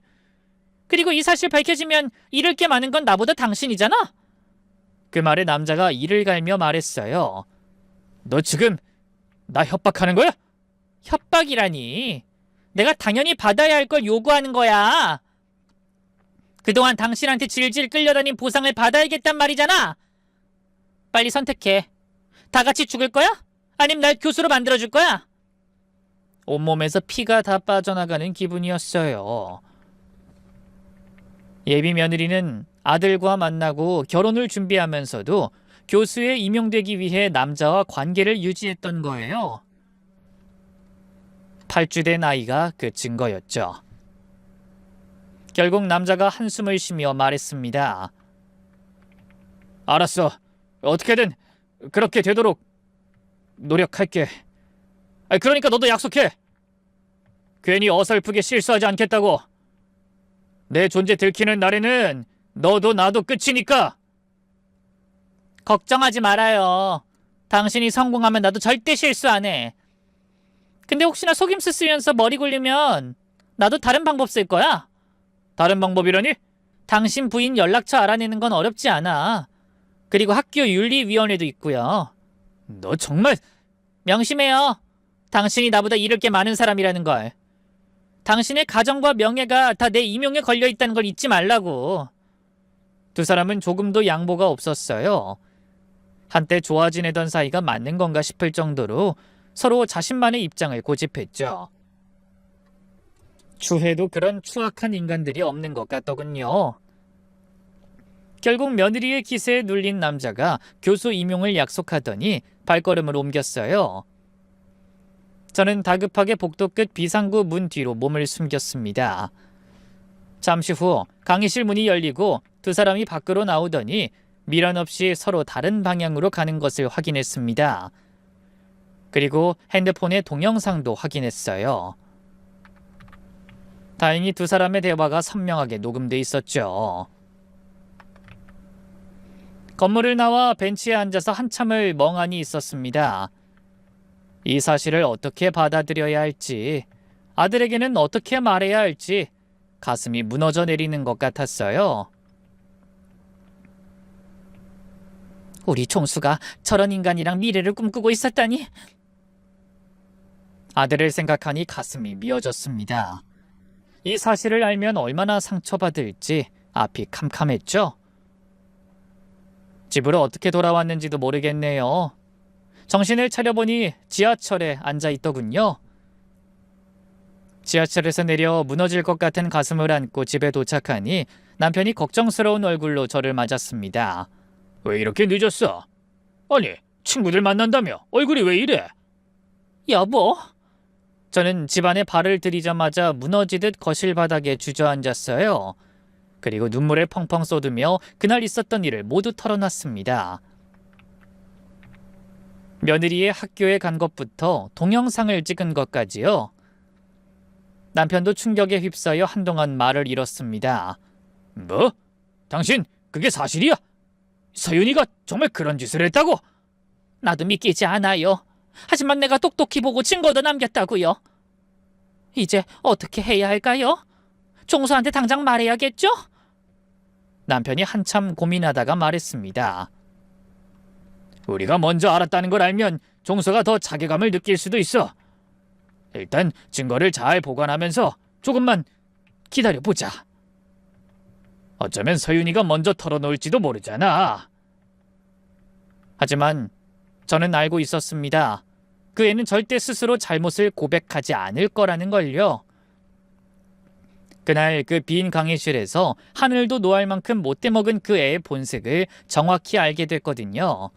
그리고 이 사실 밝혀지면 잃을 게 많은 건 나보다 당신이잖아. 그 말에 남자가 이를 갈며 말했어요. 너 지금 나 협박하는 거야? 협박이라니. 내가 당연히 받아야 할 걸 요구하는 거야. 그동안 당신한테 질질 끌려다닌 보상을 받아야겠단 말이잖아. 빨리 선택해. 다 같이 죽을 거야? 아님 날 교수로 만들어줄 거야? 온몸에서 피가 다 빠져나가는 기분이었어요. 예비 며느리는 아들과 만나고 결혼을 준비하면서도 교수에 임용되기 위해 남자와 관계를 유지했던 거예요. 8주된 아이가 그 증거였죠. 결국 남자가 한숨을 쉬며 말했습니다. 알았어. 어떻게든 그렇게 되도록 노력할게. 그러니까 너도 약속해. 괜히 어설프게 실수하지 않겠다고. 내 존재 들키는 날에는 너도 나도 끝이니까. 걱정하지 말아요. 당신이 성공하면 나도 절대 실수 안 해. 근데 혹시나 속임수 쓰면서 머리 굴리면 나도 다른 방법 쓸 거야. 다른 방법이라니? 당신 부인 연락처 알아내는 건 어렵지 않아. 그리고 학교 윤리위원회도 있고요. 너 정말... 명심해요. 당신이 나보다 잃을 게 많은 사람이라는 걸. 당신의 가정과 명예가 다 내 임용에 걸려있다는 걸 잊지 말라고. 두 사람은 조금도 양보가 없었어요. 한때 좋아 지내던 사이가 맞는 건가 싶을 정도로 서로 자신만의 입장을 고집했죠. 추해도 그런 추악한 인간들이 없는 것 같더군요. 결국 며느리의 기세에 눌린 남자가 교수 임용을 약속하더니 발걸음을 옮겼어요. 저는 다급하게 복도 끝 비상구 문 뒤로 몸을 숨겼습니다. 잠시 후 강의실 문이 열리고 두 사람이 밖으로 나오더니 미련 없이 서로 다른 방향으로 가는 것을 확인했습니다. 그리고 핸드폰의 동영상도 확인했어요. 다행히 두 사람의 대화가 선명하게 녹음돼 있었죠. 건물을 나와 벤치에 앉아서 한참을 멍하니 있었습니다. 이 사실을 어떻게 받아들여야 할지, 아들에게는 어떻게 말해야 할지 가슴이 무너져 내리는 것 같았어요. 우리 종수가 저런 인간이랑 미래를 꿈꾸고 있었다니. 아들을 생각하니 가슴이 미어졌습니다. 이 사실을 알면 얼마나 상처받을지 앞이 캄캄했죠. 집으로 어떻게 돌아왔는지도 모르겠네요. 정신을 차려보니 지하철에 앉아 있더군요. 지하철에서 내려 무너질 것 같은 가슴을 안고 집에 도착하니 남편이 걱정스러운 얼굴로 저를 맞았습니다. 왜 이렇게 늦었어? 아니, 친구들 만난다며 얼굴이 왜 이래? 여보. 저는 집안에 발을 들이자마자 무너지듯 거실 바닥에 주저앉았어요. 그리고 눈물을 펑펑 쏟으며 그날 있었던 일을 모두 털어놨습니다. 며느리의 학교에 간 것부터 동영상을 찍은 것까지요. 남편도 충격에 휩싸여 한동안 말을 잃었습니다. 뭐? 당신 그게 사실이야? 서윤이가 정말 그런 짓을 했다고? 나도 믿기지 않아요. 하지만 내가 똑똑히 보고 증거도 남겼다고요. 이제 어떻게 해야 할까요? 종수한테 당장 말해야겠죠? 남편이 한참 고민하다가 말했습니다. 우리가 먼저 알았다는 걸 알면 종수가 더 자괴감을 느낄 수도 있어. 일단 증거를 잘 보관하면서 조금만 기다려보자. 어쩌면 서윤이가 먼저 털어놓을지도 모르잖아. 하지만 저는 알고 있었습니다. 그 애는 절대 스스로 잘못을 고백하지 않을 거라는 걸요. 그날 그 빈 강의실에서 하늘도 노할 만큼 못돼 먹은 그 애의 본색을 정확히 알게 됐거든요.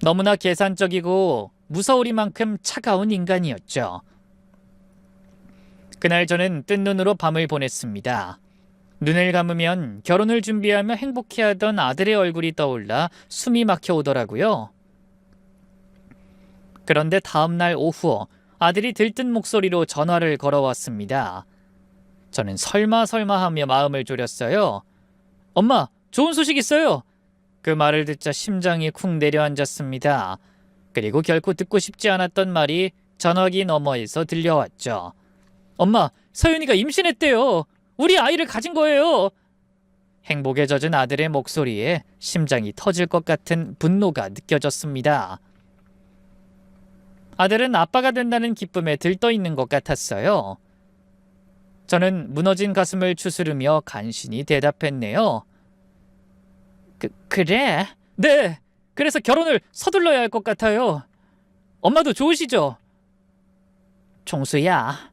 너무나 계산적이고 무서우리만큼 차가운 인간이었죠. 그날 저는 뜬 눈으로 밤을 보냈습니다. 눈을 감으면 결혼을 준비하며 행복해하던 아들의 얼굴이 떠올라 숨이 막혀 오더라고요. 그런데 다음날 오후 아들이 들뜬 목소리로 전화를 걸어왔습니다. 저는 설마 하며 마음을 졸였어요. 엄마, 좋은 소식 있어요. 그 말을 듣자 심장이 쿵 내려앉았습니다. 그리고 결코 듣고 싶지 않았던 말이 전화기 너머에서 들려왔죠. 엄마, 서윤이가 임신했대요. 우리 아이를 가진 거예요. 행복에 젖은 아들의 목소리에 심장이 터질 것 같은 분노가 느껴졌습니다. 아들은 아빠가 된다는 기쁨에 들떠 있는 것 같았어요. 저는 무너진 가슴을 추스르며 간신히 대답했네요. 그래? 네, 그래서 결혼을 서둘러야 할 것 같아요. 엄마도 좋으시죠? 종수야.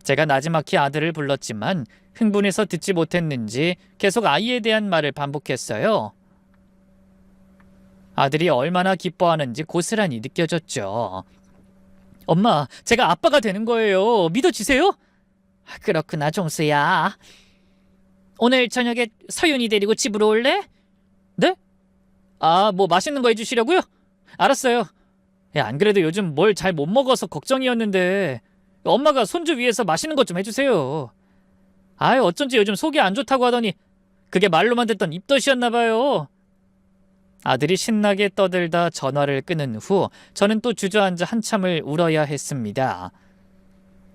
제가 나지막히 아들을 불렀지만 흥분해서 듣지 못했는지 계속 아이에 대한 말을 반복했어요. 아들이 얼마나 기뻐하는지 고스란히 느껴졌죠. 엄마, 제가 아빠가 되는 거예요. 믿어주세요? 그렇구나, 종수야. 오늘 저녁에 서윤이 데리고 집으로 올래? 네? 뭐 맛있는 거 해주시려고요? 알았어요. 안 그래도 요즘 뭘 잘 못 먹어서 걱정이었는데 엄마가 손주 위해서 맛있는 것 좀 해주세요. 어쩐지 요즘 속이 안 좋다고 하더니 그게 말로만 듣던 입덧이었나 봐요. 아들이 신나게 떠들다 전화를 끊은 후 저는 또 주저앉아 한참을 울어야 했습니다.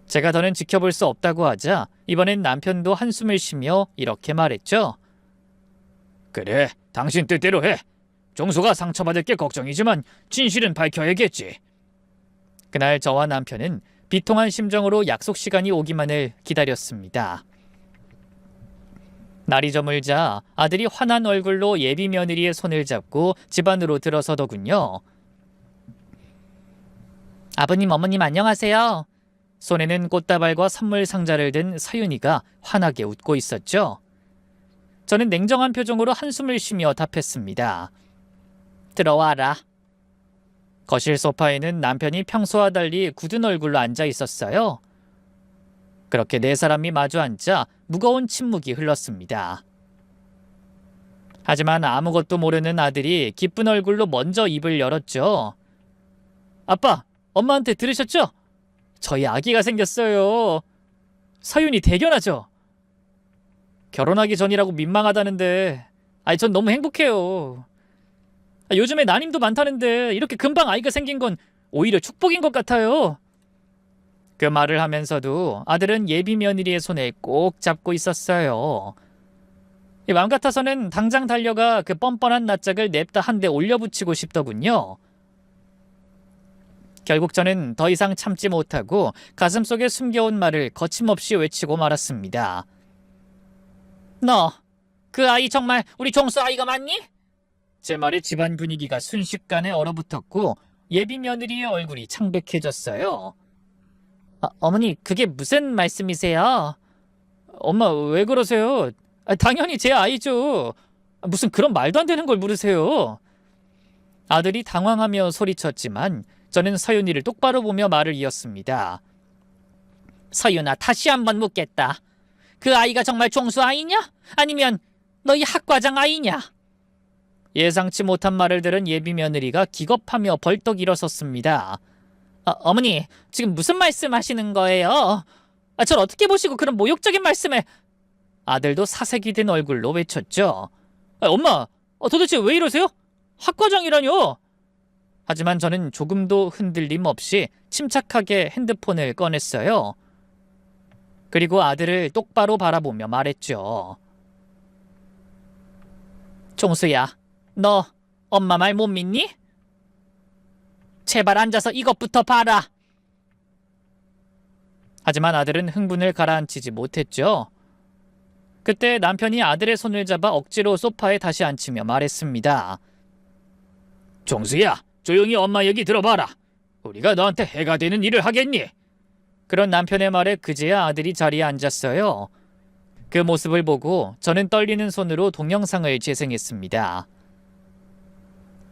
제가 더는 지켜볼 수 없다고 하자 이번엔 남편도 한숨을 쉬며 이렇게 말했죠. 그래, 당신 뜻대로 해. 종수가 상처받을 게 걱정이지만 진실은 밝혀야겠지. 그날 저와 남편은 비통한 심정으로 약속 시간이 오기만을 기다렸습니다. 날이 저물자 아들이 환한 얼굴로 예비 며느리의 손을 잡고 집 안으로 들어서더군요. 아버님, 어머님 안녕하세요. 손에는 꽃다발과 선물 상자를 든 서윤이가 환하게 웃고 있었죠. 저는 냉정한 표정으로 한숨을 쉬며 답했습니다. 들어와라. 거실 소파에는 남편이 평소와 달리 굳은 얼굴로 앉아 있었어요. 그렇게 네 사람이 마주 앉자 무거운 침묵이 흘렀습니다. 하지만 아무것도 모르는 아들이 기쁜 얼굴로 먼저 입을 열었죠. 아빠, 엄마한테 들으셨죠? 저희 아기가 생겼어요. 서윤이 대견하죠? 결혼하기 전이라고 민망하다는데 전 너무 행복해요. 요즘에 난임도 많다는데 이렇게 금방 아이가 생긴 건 오히려 축복인 것 같아요. 그 말을 하면서도 아들은 예비 며느리의 손을 꼭 잡고 있었어요. 마음 같아서는 당장 달려가 그 뻔뻔한 낯짝을 냅다 한 대 올려붙이고 싶더군요. 결국 저는 더 이상 참지 못하고 가슴속에 숨겨온 말을 거침없이 외치고 말았습니다. 너, 그 아이 정말 우리 종수 아이가 맞니? 제 말에 집안 분위기가 순식간에 얼어붙었고 예비 며느리의 얼굴이 창백해졌어요. 어머니, 그게 무슨 말씀이세요? 엄마, 왜 그러세요? 당연히 제 아이죠. 무슨 그런 말도 안 되는 걸 물으세요. 아들이 당황하며 소리쳤지만 저는 서윤이를 똑바로 보며 말을 이었습니다. 서윤아, 다시 한번 묻겠다. 그 아이가 정말 종수 아이냐? 아니면 너희 학과장 아이냐? 예상치 못한 말을 들은 예비 며느리가 기겁하며 벌떡 일어섰습니다. 어머니, 지금 무슨 말씀하시는 거예요? 절 어떻게 보시고 그런 모욕적인 말씀을... 아들도 사색이 든 얼굴로 외쳤죠. 엄마, 도대체 왜 이러세요? 학과장이라뇨? 하지만 저는 조금도 흔들림 없이 침착하게 핸드폰을 꺼냈어요. 그리고 아들을 똑바로 바라보며 말했죠. 종수야, 너 엄마 말 못 믿니? 제발 앉아서 이것부터 봐라. 하지만 아들은 흥분을 가라앉히지 못했죠. 그때 남편이 아들의 손을 잡아 억지로 소파에 다시 앉히며 말했습니다. 종수야, 조용히 엄마 얘기 들어봐라. 우리가 너한테 해가 되는 일을 하겠니? 그런 남편의 말에 그제야 아들이 자리에 앉았어요. 그 모습을 보고 저는 떨리는 손으로 동영상을 재생했습니다.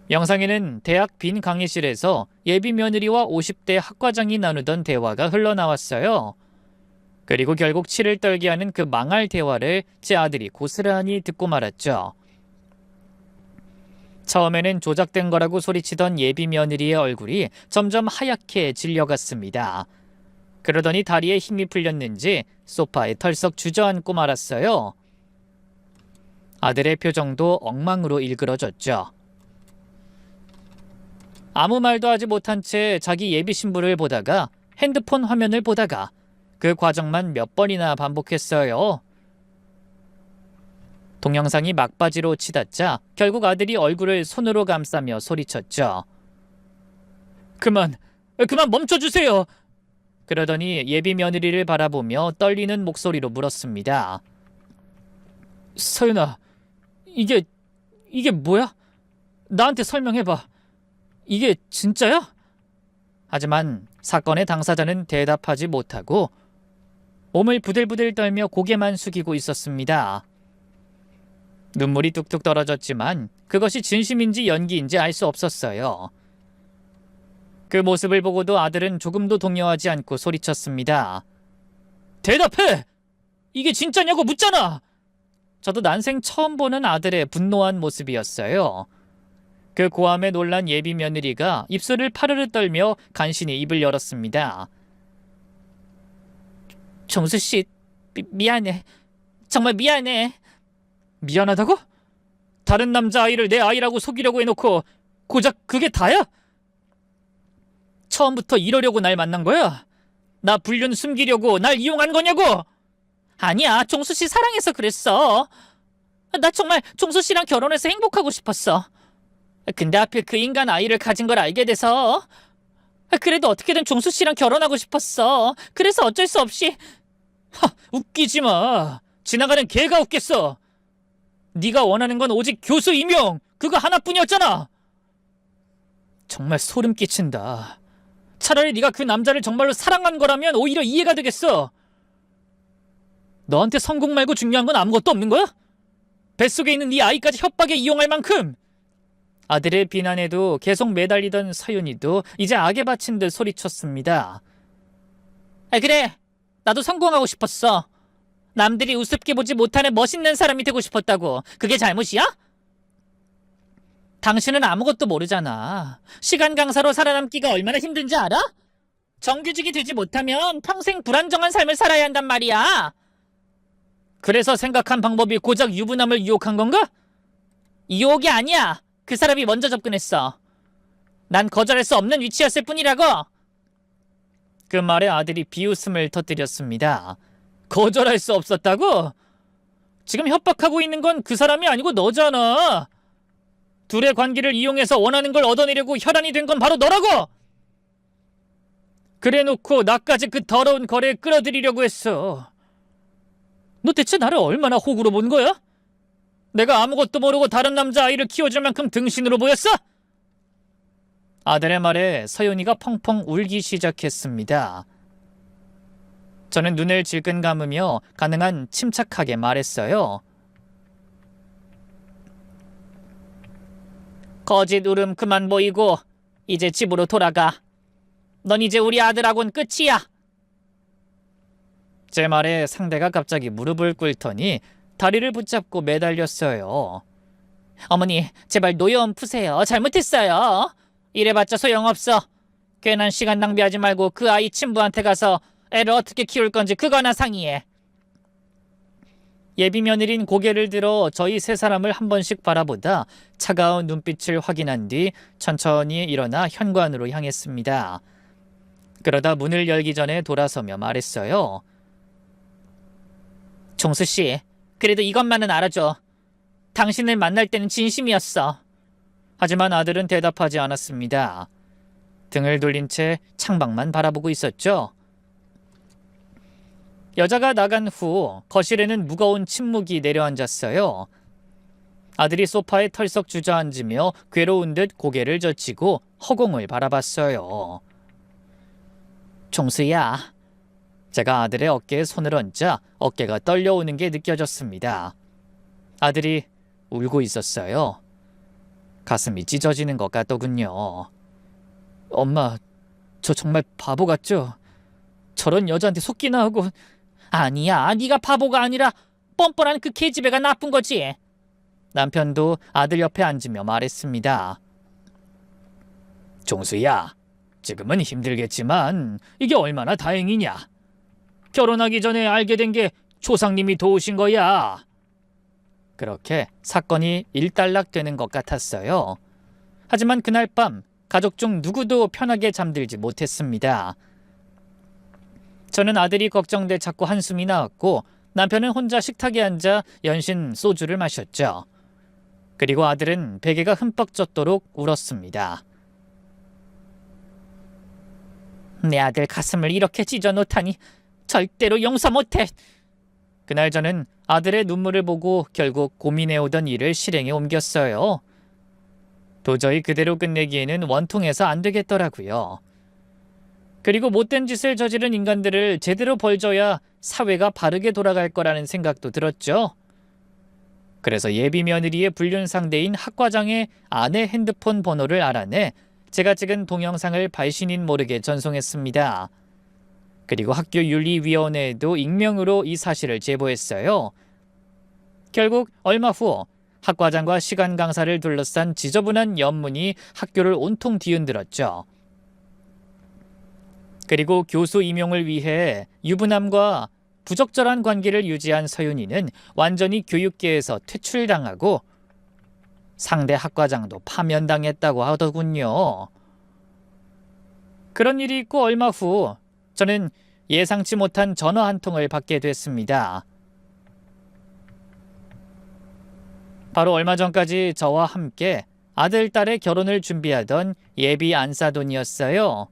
영상에는 대학 빈 강의실에서 예비 며느리와 50대 학과장이 나누던 대화가 흘러나왔어요. 그리고 결국 치를 떨게 하는 그 망할 대화를 제 아들이 고스란히 듣고 말았죠. 처음에는 조작된 거라고 소리치던 예비 며느리의 얼굴이 점점 하얗게 질려갔습니다. 그러더니 다리에 힘이 풀렸는지 소파에 털썩 주저앉고 말았어요. 아들의 표정도 엉망으로 일그러졌죠. 아무 말도 하지 못한 채 자기 예비 신부를 보다가 핸드폰 화면을 보다가 그 과정만 몇 번이나 반복했어요. 동영상이 막바지로 치닫자 결국 아들이 얼굴을 손으로 감싸며 소리쳤죠. 그만 멈춰주세요. 그러더니 예비 며느리를 바라보며 떨리는 목소리로 물었습니다. 서윤아, 이게 뭐야? 나한테 설명해봐. 이게 진짜야? 하지만 사건의 당사자는 대답하지 못하고 몸을 부들부들 떨며 고개만 숙이고 있었습니다. 눈물이 뚝뚝 떨어졌지만 그것이 진심인지 연기인지 알 수 없었어요. 그 모습을 보고도 아들은 조금도 동요하지 않고 소리쳤습니다. 대답해! 이게 진짜냐고 묻잖아! 저도 난생 처음 보는 아들의 분노한 모습이었어요. 그 고함에 놀란 예비 며느리가 입술을 파르르 떨며 간신히 입을 열었습니다. 종수씨, 미안해. 정말 미안해. 미안하다고? 다른 남자아이를 내 아이라고 속이려고 해놓고 고작 그게 다야? 처음부터 이러려고 날 만난 거야? 나 불륜 숨기려고 날 이용한 거냐고? 아니야, 종수씨 사랑해서 그랬어. 나 정말 종수씨랑 결혼해서 행복하고 싶었어. 근데 하필 그 인간 아이를 가진 걸 알게 돼서 그래도 어떻게든 종수씨랑 결혼하고 싶었어. 그래서 어쩔 수 없이. 웃기지 마. 지나가는 개가 웃겠어. 네가 원하는 건 오직 교수 임용, 그거 하나뿐이었잖아. 정말 소름 끼친다. 차라리 네가 그 남자를 정말로 사랑한 거라면 오히려 이해가 되겠어. 너한테 성공 말고 중요한 건 아무것도 없는 거야? 뱃속에 있는 네 아이까지 협박에 이용할 만큼. 아들의 비난에도 계속 매달리던 서윤이도 이제 악에 바친 듯 소리쳤습니다. 그래, 나도 성공하고 싶었어. 남들이 우습게 보지 못하는 멋있는 사람이 되고 싶었다고. 그게 잘못이야? 당신은 아무것도 모르잖아. 시간 강사로 살아남기가 얼마나 힘든지 알아? 정규직이 되지 못하면 평생 불안정한 삶을 살아야 한단 말이야. 그래서 생각한 방법이 고작 유부남을 유혹한 건가? 유혹이 아니야. 그 사람이 먼저 접근했어. 난 거절할 수 없는 위치였을 뿐이라고. 그 말에 아들이 비웃음을 터뜨렸습니다. 거절할 수 없었다고? 지금 협박하고 있는 건 그 사람이 아니고 너잖아. 둘의 관계를 이용해서 원하는 걸 얻어내려고 혈안이 된 건 바로 너라고! 그래놓고 나까지 그 더러운 거래에 끌어들이려고 했어. 너 대체 나를 얼마나 호구로 본 거야? 내가 아무것도 모르고 다른 남자아이를 키워줄 만큼 등신으로 보였어? 아들의 말에 서윤이가 펑펑 울기 시작했습니다. 저는 눈을 질끈 감으며 가능한 침착하게 말했어요. 거짓 울음 그만 보이고 이제 집으로 돌아가. 넌 이제 우리 아들하고는 끝이야. 제 말에 상대가 갑자기 무릎을 꿇더니 다리를 붙잡고 매달렸어요. 어머니, 제발 노여움 푸세요. 잘못했어요. 이래봤자 소용없어. 괜한 시간 낭비하지 말고 그 아이 친부한테 가서 애를 어떻게 키울 건지 그거나 상의해. 예비 며느린 고개를 들어 저희 세 사람을 한 번씩 바라보다 차가운 눈빛을 확인한 뒤 천천히 일어나 현관으로 향했습니다. 그러다 문을 열기 전에 돌아서며 말했어요. 종수씨, 그래도 이것만은 알아줘. 당신을 만날 때는 진심이었어. 하지만 아들은 대답하지 않았습니다. 등을 돌린 채 창밖만 바라보고 있었죠. 여자가 나간 후 거실에는 무거운 침묵이 내려앉았어요. 아들이 소파에 털썩 주저앉으며 괴로운 듯 고개를 젖히고 허공을 바라봤어요. 종수야. 제가 아들의 어깨에 손을 얹자 어깨가 떨려오는 게 느껴졌습니다. 아들이 울고 있었어요. 가슴이 찢어지는 것 같더군요. 엄마, 저 정말 바보 같죠? 저런 여자한테 속기나 하고. 아니야, 네가 바보가 아니라 뻔뻔한 그 계집애가 나쁜 거지. 남편도 아들 옆에 앉으며 말했습니다. 종수야, 지금은 힘들겠지만 이게 얼마나 다행이냐. 결혼하기 전에 알게 된 게 조상님이 도우신 거야. 그렇게 사건이 일단락되는 것 같았어요. 하지만 그날 밤 가족 중 누구도 편하게 잠들지 못했습니다. 저는 아들이 걱정돼 자꾸 한숨이 나왔고 남편은 혼자 식탁에 앉아 연신 소주를 마셨죠. 그리고 아들은 베개가 흠뻑 젖도록 울었습니다. 내 아들 가슴을 이렇게 찢어놓다니 절대로 용서 못해. 그날 저는 아들의 눈물을 보고 결국 고민해오던 일을 실행에 옮겼어요. 도저히 그대로 끝내기에는 원통해서 안 되겠더라고요. 그리고 못된 짓을 저지른 인간들을 제대로 벌줘야 사회가 바르게 돌아갈 거라는 생각도 들었죠. 그래서 예비 며느리의 불륜 상대인 학과장의 아내 핸드폰 번호를 알아내 제가 찍은 동영상을 발신인 모르게 전송했습니다. 그리고 학교윤리위원회에도 익명으로 이 사실을 제보했어요. 결국 얼마 후 학과장과 시간 강사를 둘러싼 지저분한 연문이 학교를 온통 뒤흔들었죠. 그리고 교수 임용을 위해 유부남과 부적절한 관계를 유지한 서윤이는 완전히 교육계에서 퇴출당하고 상대 학과장도 파면당했다고 하더군요. 그런 일이 있고 얼마 후 저는 예상치 못한 전화 한 통을 받게 됐습니다. 바로 얼마 전까지 저와 함께 아들, 딸의 결혼을 준비하던 예비 안사돈이었어요.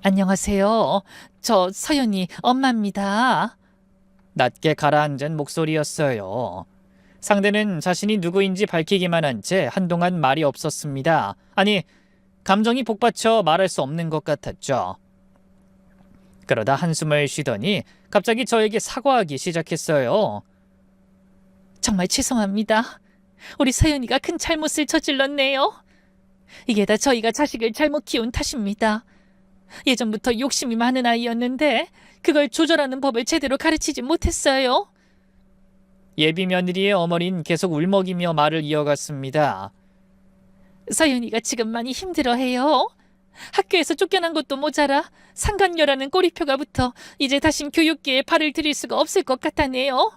안녕하세요. 저 서윤이 엄마입니다. 낮게 가라앉은 목소리였어요. 상대는 자신이 누구인지 밝히기만 한 채 한동안 말이 없었습니다. 아니, 감정이 복받쳐 말할 수 없는 것 같았죠. 그러다 한숨을 쉬더니 갑자기 저에게 사과하기 시작했어요. 정말 죄송합니다. 우리 서연이가 큰 잘못을 저질렀네요. 이게 다 저희가 자식을 잘못 키운 탓입니다. 예전부터 욕심이 많은 아이였는데 그걸 조절하는 법을 제대로 가르치지 못했어요. 예비 며느리의 어머니는 계속 울먹이며 말을 이어갔습니다. 서연이가 지금 많이 힘들어해요. 학교에서 쫓겨난 것도 모자라 상간녀라는 꼬리표가 붙어 이제 다신 교육계에 발을 들일 수가 없을 것 같다네요.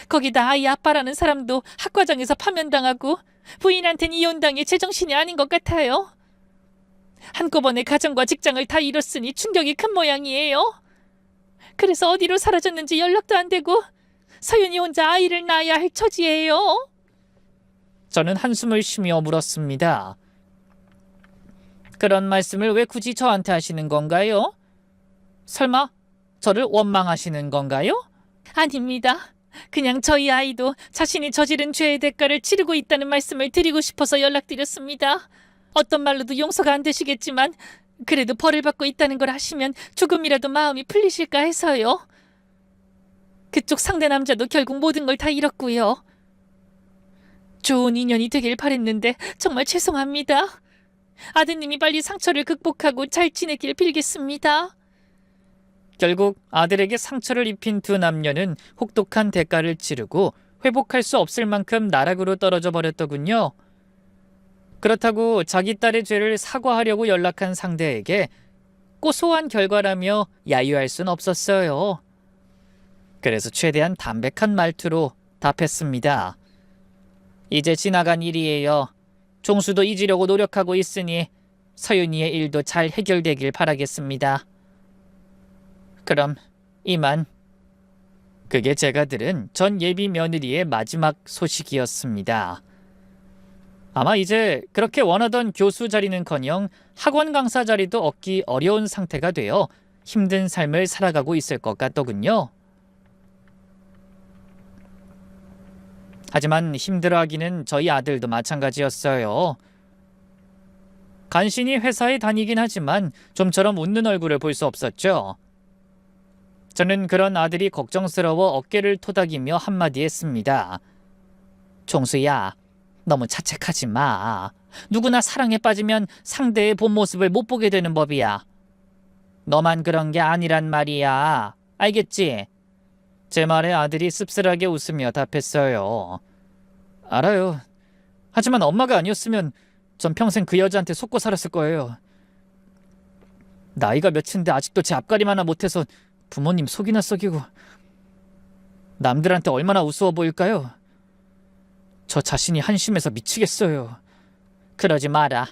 거기다 아이 아빠라는 사람도 학과장에서 파면당하고 부인한텐 이혼당해 제정신이 아닌 것 같아요. 한꺼번에 가정과 직장을 다 잃었으니 충격이 큰 모양이에요. 그래서 어디로 사라졌는지 연락도 안 되고 서연이 혼자 아이를 낳아야 할 처지예요. 저는 한숨을 쉬며 물었습니다. 그런 말씀을 왜 굳이 저한테 하시는 건가요? 설마 저를 원망하시는 건가요? 아닙니다. 그냥 저희 아이도 자신이 저지른 죄의 대가를 치르고 있다는 말씀을 드리고 싶어서 연락드렸습니다. 어떤 말로도 용서가 안 되시겠지만 그래도 벌을 받고 있다는 걸 아시면 조금이라도 마음이 풀리실까 해서요. 그쪽 상대 남자도 결국 모든 걸 다 잃었고요. 좋은 인연이 되길 바랬는데 정말 죄송합니다. 아드님이 빨리 상처를 극복하고 잘 지내길 빌겠습니다. 결국 아들에게 상처를 입힌 두 남녀는 혹독한 대가를 치르고 회복할 수 없을 만큼 나락으로 떨어져 버렸더군요. 그렇다고 자기 딸의 죄를 사과하려고 연락한 상대에게 고소한 결과라며 야유할 순 없었어요. 그래서 최대한 담백한 말투로 답했습니다. 이제 지나간 일이에요. 종수도 잊으려고 노력하고 있으니 서윤이의 일도 잘 해결되길 바라겠습니다. 그럼 이만. 그게 제가 들은 전 예비 며느리의 마지막 소식이었습니다. 아마 이제 그렇게 원하던 교수 자리는커녕 학원 강사 자리도 얻기 어려운 상태가 되어 힘든 삶을 살아가고 있을 것 같더군요. 하지만 힘들어하기는 저희 아들도 마찬가지였어요. 간신히 회사에 다니긴 하지만 좀처럼 웃는 얼굴을 볼 수 없었죠. 저는 그런 아들이 걱정스러워 어깨를 토닥이며 한마디 했습니다. 종수야, 너무 자책하지 마. 누구나 사랑에 빠지면 상대의 본 모습을 못 보게 되는 법이야. 너만 그런 게 아니란 말이야. 알겠지? 제 말에 아들이 씁쓸하게 웃으며 답했어요. 알아요. 하지만 엄마가 아니었으면 전 평생 그 여자한테 속고 살았을 거예요. 나이가 몇인데 아직도 제 앞가림 하나 못해서 부모님 속이나 썩이고 남들한테 얼마나 우스워 보일까요? 저 자신이 한심해서 미치겠어요. 그러지 마라.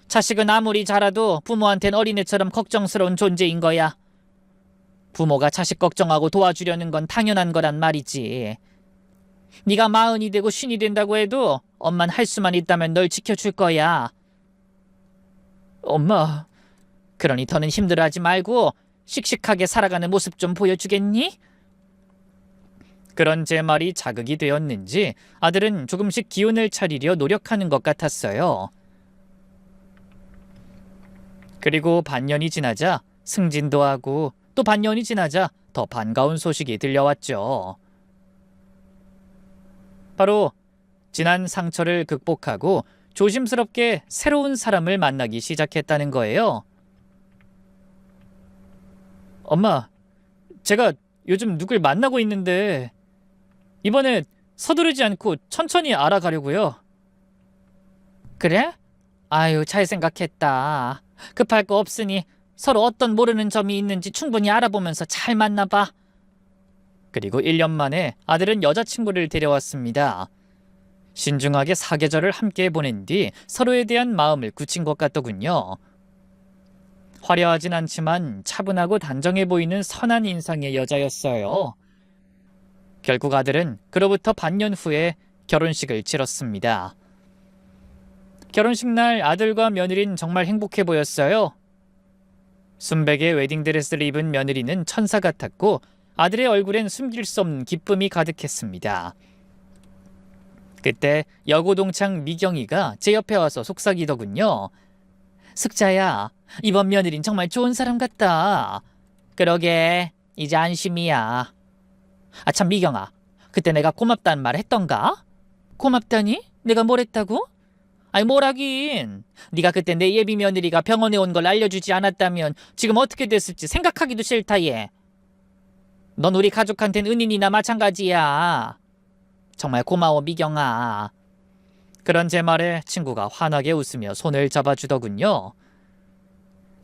자식은 아무리 자라도 부모한텐 어린애처럼 걱정스러운 존재인 거야. 부모가 자식 걱정하고 도와주려는 건 당연한 거란 말이지. 네가 40이 되고 50이 된다고 해도 엄만 할 수만 있다면 널 지켜줄 거야. 엄마, 그러니 더는 힘들어하지 말고 씩씩하게 살아가는 모습 좀 보여주겠니? 그런 제 말이 자극이 되었는지 아들은 조금씩 기운을 차리려 노력하는 것 같았어요. 그리고 반년이 지나자 승진도 하고 또 반년이 지나자 더 반가운 소식이 들려왔죠. 바로 지난 상처를 극복하고 조심스럽게 새로운 사람을 만나기 시작했다는 거예요. 엄마, 제가 요즘 누굴 만나고 있는데 이번에 서두르지 않고 천천히 알아가려고요. 그래? 아유, 잘 생각했다. 급할 거 없으니 서로 어떤 모르는 점이 있는지 충분히 알아보면서 잘 만나봐. 그리고 1년 만에 아들은 여자친구를 데려왔습니다. 신중하게 사계절을 함께 보낸 뒤 서로에 대한 마음을 굳힌 것 같더군요. 화려하진 않지만 차분하고 단정해 보이는 선한 인상의 여자였어요. 결국 아들은 그로부터 반년 후에 결혼식을 치렀습니다. 결혼식 날 아들과 며느리는 정말 행복해 보였어요. 순백의 웨딩드레스를 입은 며느리는 천사 같았고 아들의 얼굴엔 숨길 수 없는 기쁨이 가득했습니다. 그때 여고동창 미경이가 제 옆에 와서 속삭이더군요. 숙자야, 이번 며느린 정말 좋은 사람 같다. 그러게, 이제 안심이야. 아 참 미경아, 그때 내가 고맙다는 말 했던가? 고맙다니? 내가 뭘 했다고? 아니 뭘 하긴. 네가 그때 내 예비 며느리가 병원에 온 걸 알려주지 않았다면 지금 어떻게 됐을지 생각하기도 싫다 얘. 넌 우리 가족한텐 은인이나 마찬가지야. 정말 고마워 미경아. 그런 제 말에 친구가 환하게 웃으며 손을 잡아주더군요.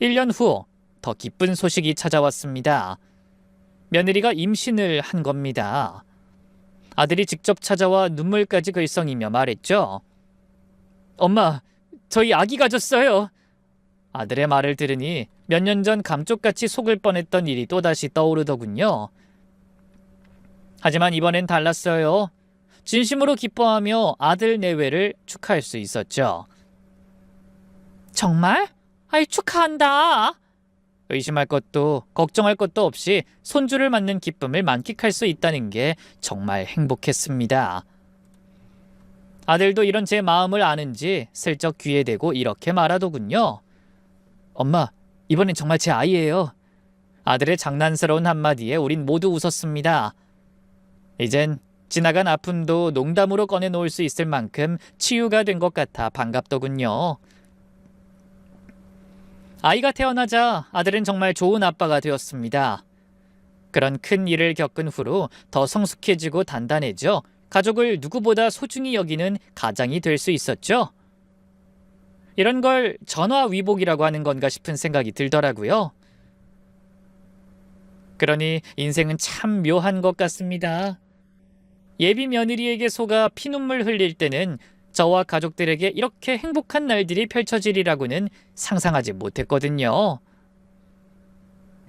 1년 후 더 기쁜 소식이 찾아왔습니다. 며느리가 임신을 한 겁니다. 아들이 직접 찾아와 눈물까지 글썽이며 말했죠. 엄마, 저희 아기 가졌어요. 아들의 말을 들으니 몇 년 전 감쪽같이 속을 뻔했던 일이 또다시 떠오르더군요. 하지만 이번엔 달랐어요. 진심으로 기뻐하며 아들 내외를 축하할 수 있었죠. 정말? 아이 축하한다. 의심할 것도 걱정할 것도 없이 손주를 맞는 기쁨을 만끽할 수 있다는 게 정말 행복했습니다. 아들도 이런 제 마음을 아는지 슬쩍 귀에 대고 이렇게 말하더군요. 엄마, 이번엔 정말 제 아이예요. 아들의 장난스러운 한마디에 우린 모두 웃었습니다. 이젠 지나간 아픔도 농담으로 꺼내놓을 수 있을 만큼 치유가 된 것 같아 반갑더군요. 아이가 태어나자 아들은 정말 좋은 아빠가 되었습니다. 그런 큰 일을 겪은 후로 더 성숙해지고 단단해져 가족을 누구보다 소중히 여기는 가장이 될 수 있었죠. 이런 걸 전화위복이라고 하는 건가 싶은 생각이 들더라고요. 그러니 인생은 참 묘한 것 같습니다. 예비 며느리에게 속아 피눈물 흘릴 때는 저와 가족들에게 이렇게 행복한 날들이 펼쳐지리라고는 상상하지 못했거든요.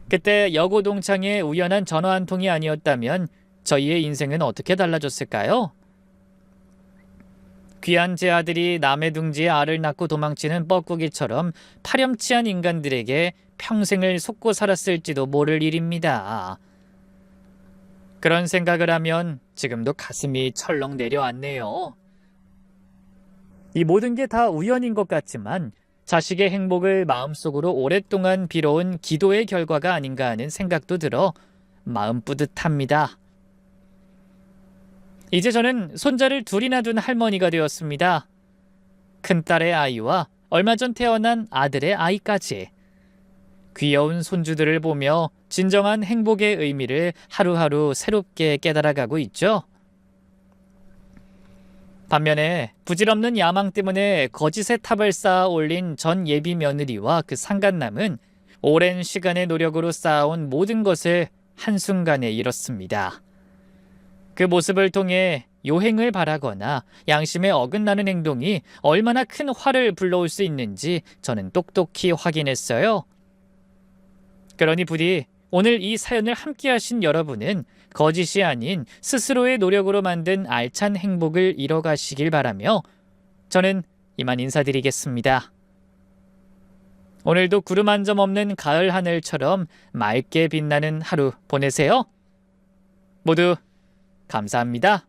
그때 여고동창의 우연한 전화 한 통이 아니었다면 저희의 인생은 어떻게 달라졌을까요? 귀한 제 아들이 남의 둥지에 알을 낳고 도망치는 뻐꾸기처럼 파렴치한 인간들에게 평생을 속고 살았을지도 모를 일입니다. 그런 생각을 하면 지금도 가슴이 철렁 내려앉네요. 이 모든 게 다 우연인 것 같지만 자식의 행복을 마음속으로 오랫동안 빌어온 기도의 결과가 아닌가 하는 생각도 들어 마음 뿌듯합니다. 이제 저는 손자를 둘이나 둔 할머니가 되었습니다. 큰딸의 아이와 얼마 전 태어난 아들의 아이까지. 귀여운 손주들을 보며 진정한 행복의 의미를 하루하루 새롭게 깨달아가고 있죠. 반면에 부질없는 야망 때문에 거짓의 탑을 쌓아 올린 전 예비 며느리와 그 상간남은 오랜 시간의 노력으로 쌓아온 모든 것을 한순간에 잃었습니다. 그 모습을 통해 요행을 바라거나 양심에 어긋나는 행동이 얼마나 큰 화를 불러올 수 있는지 저는 똑똑히 확인했어요. 그러니 부디 오늘 이 사연을 함께 하신 여러분은 거짓이 아닌 스스로의 노력으로 만든 알찬 행복을 이뤄가시길 바라며 저는 이만 인사드리겠습니다. 오늘도 구름 한 점 없는 가을 하늘처럼 맑게 빛나는 하루 보내세요. 모두 감사합니다.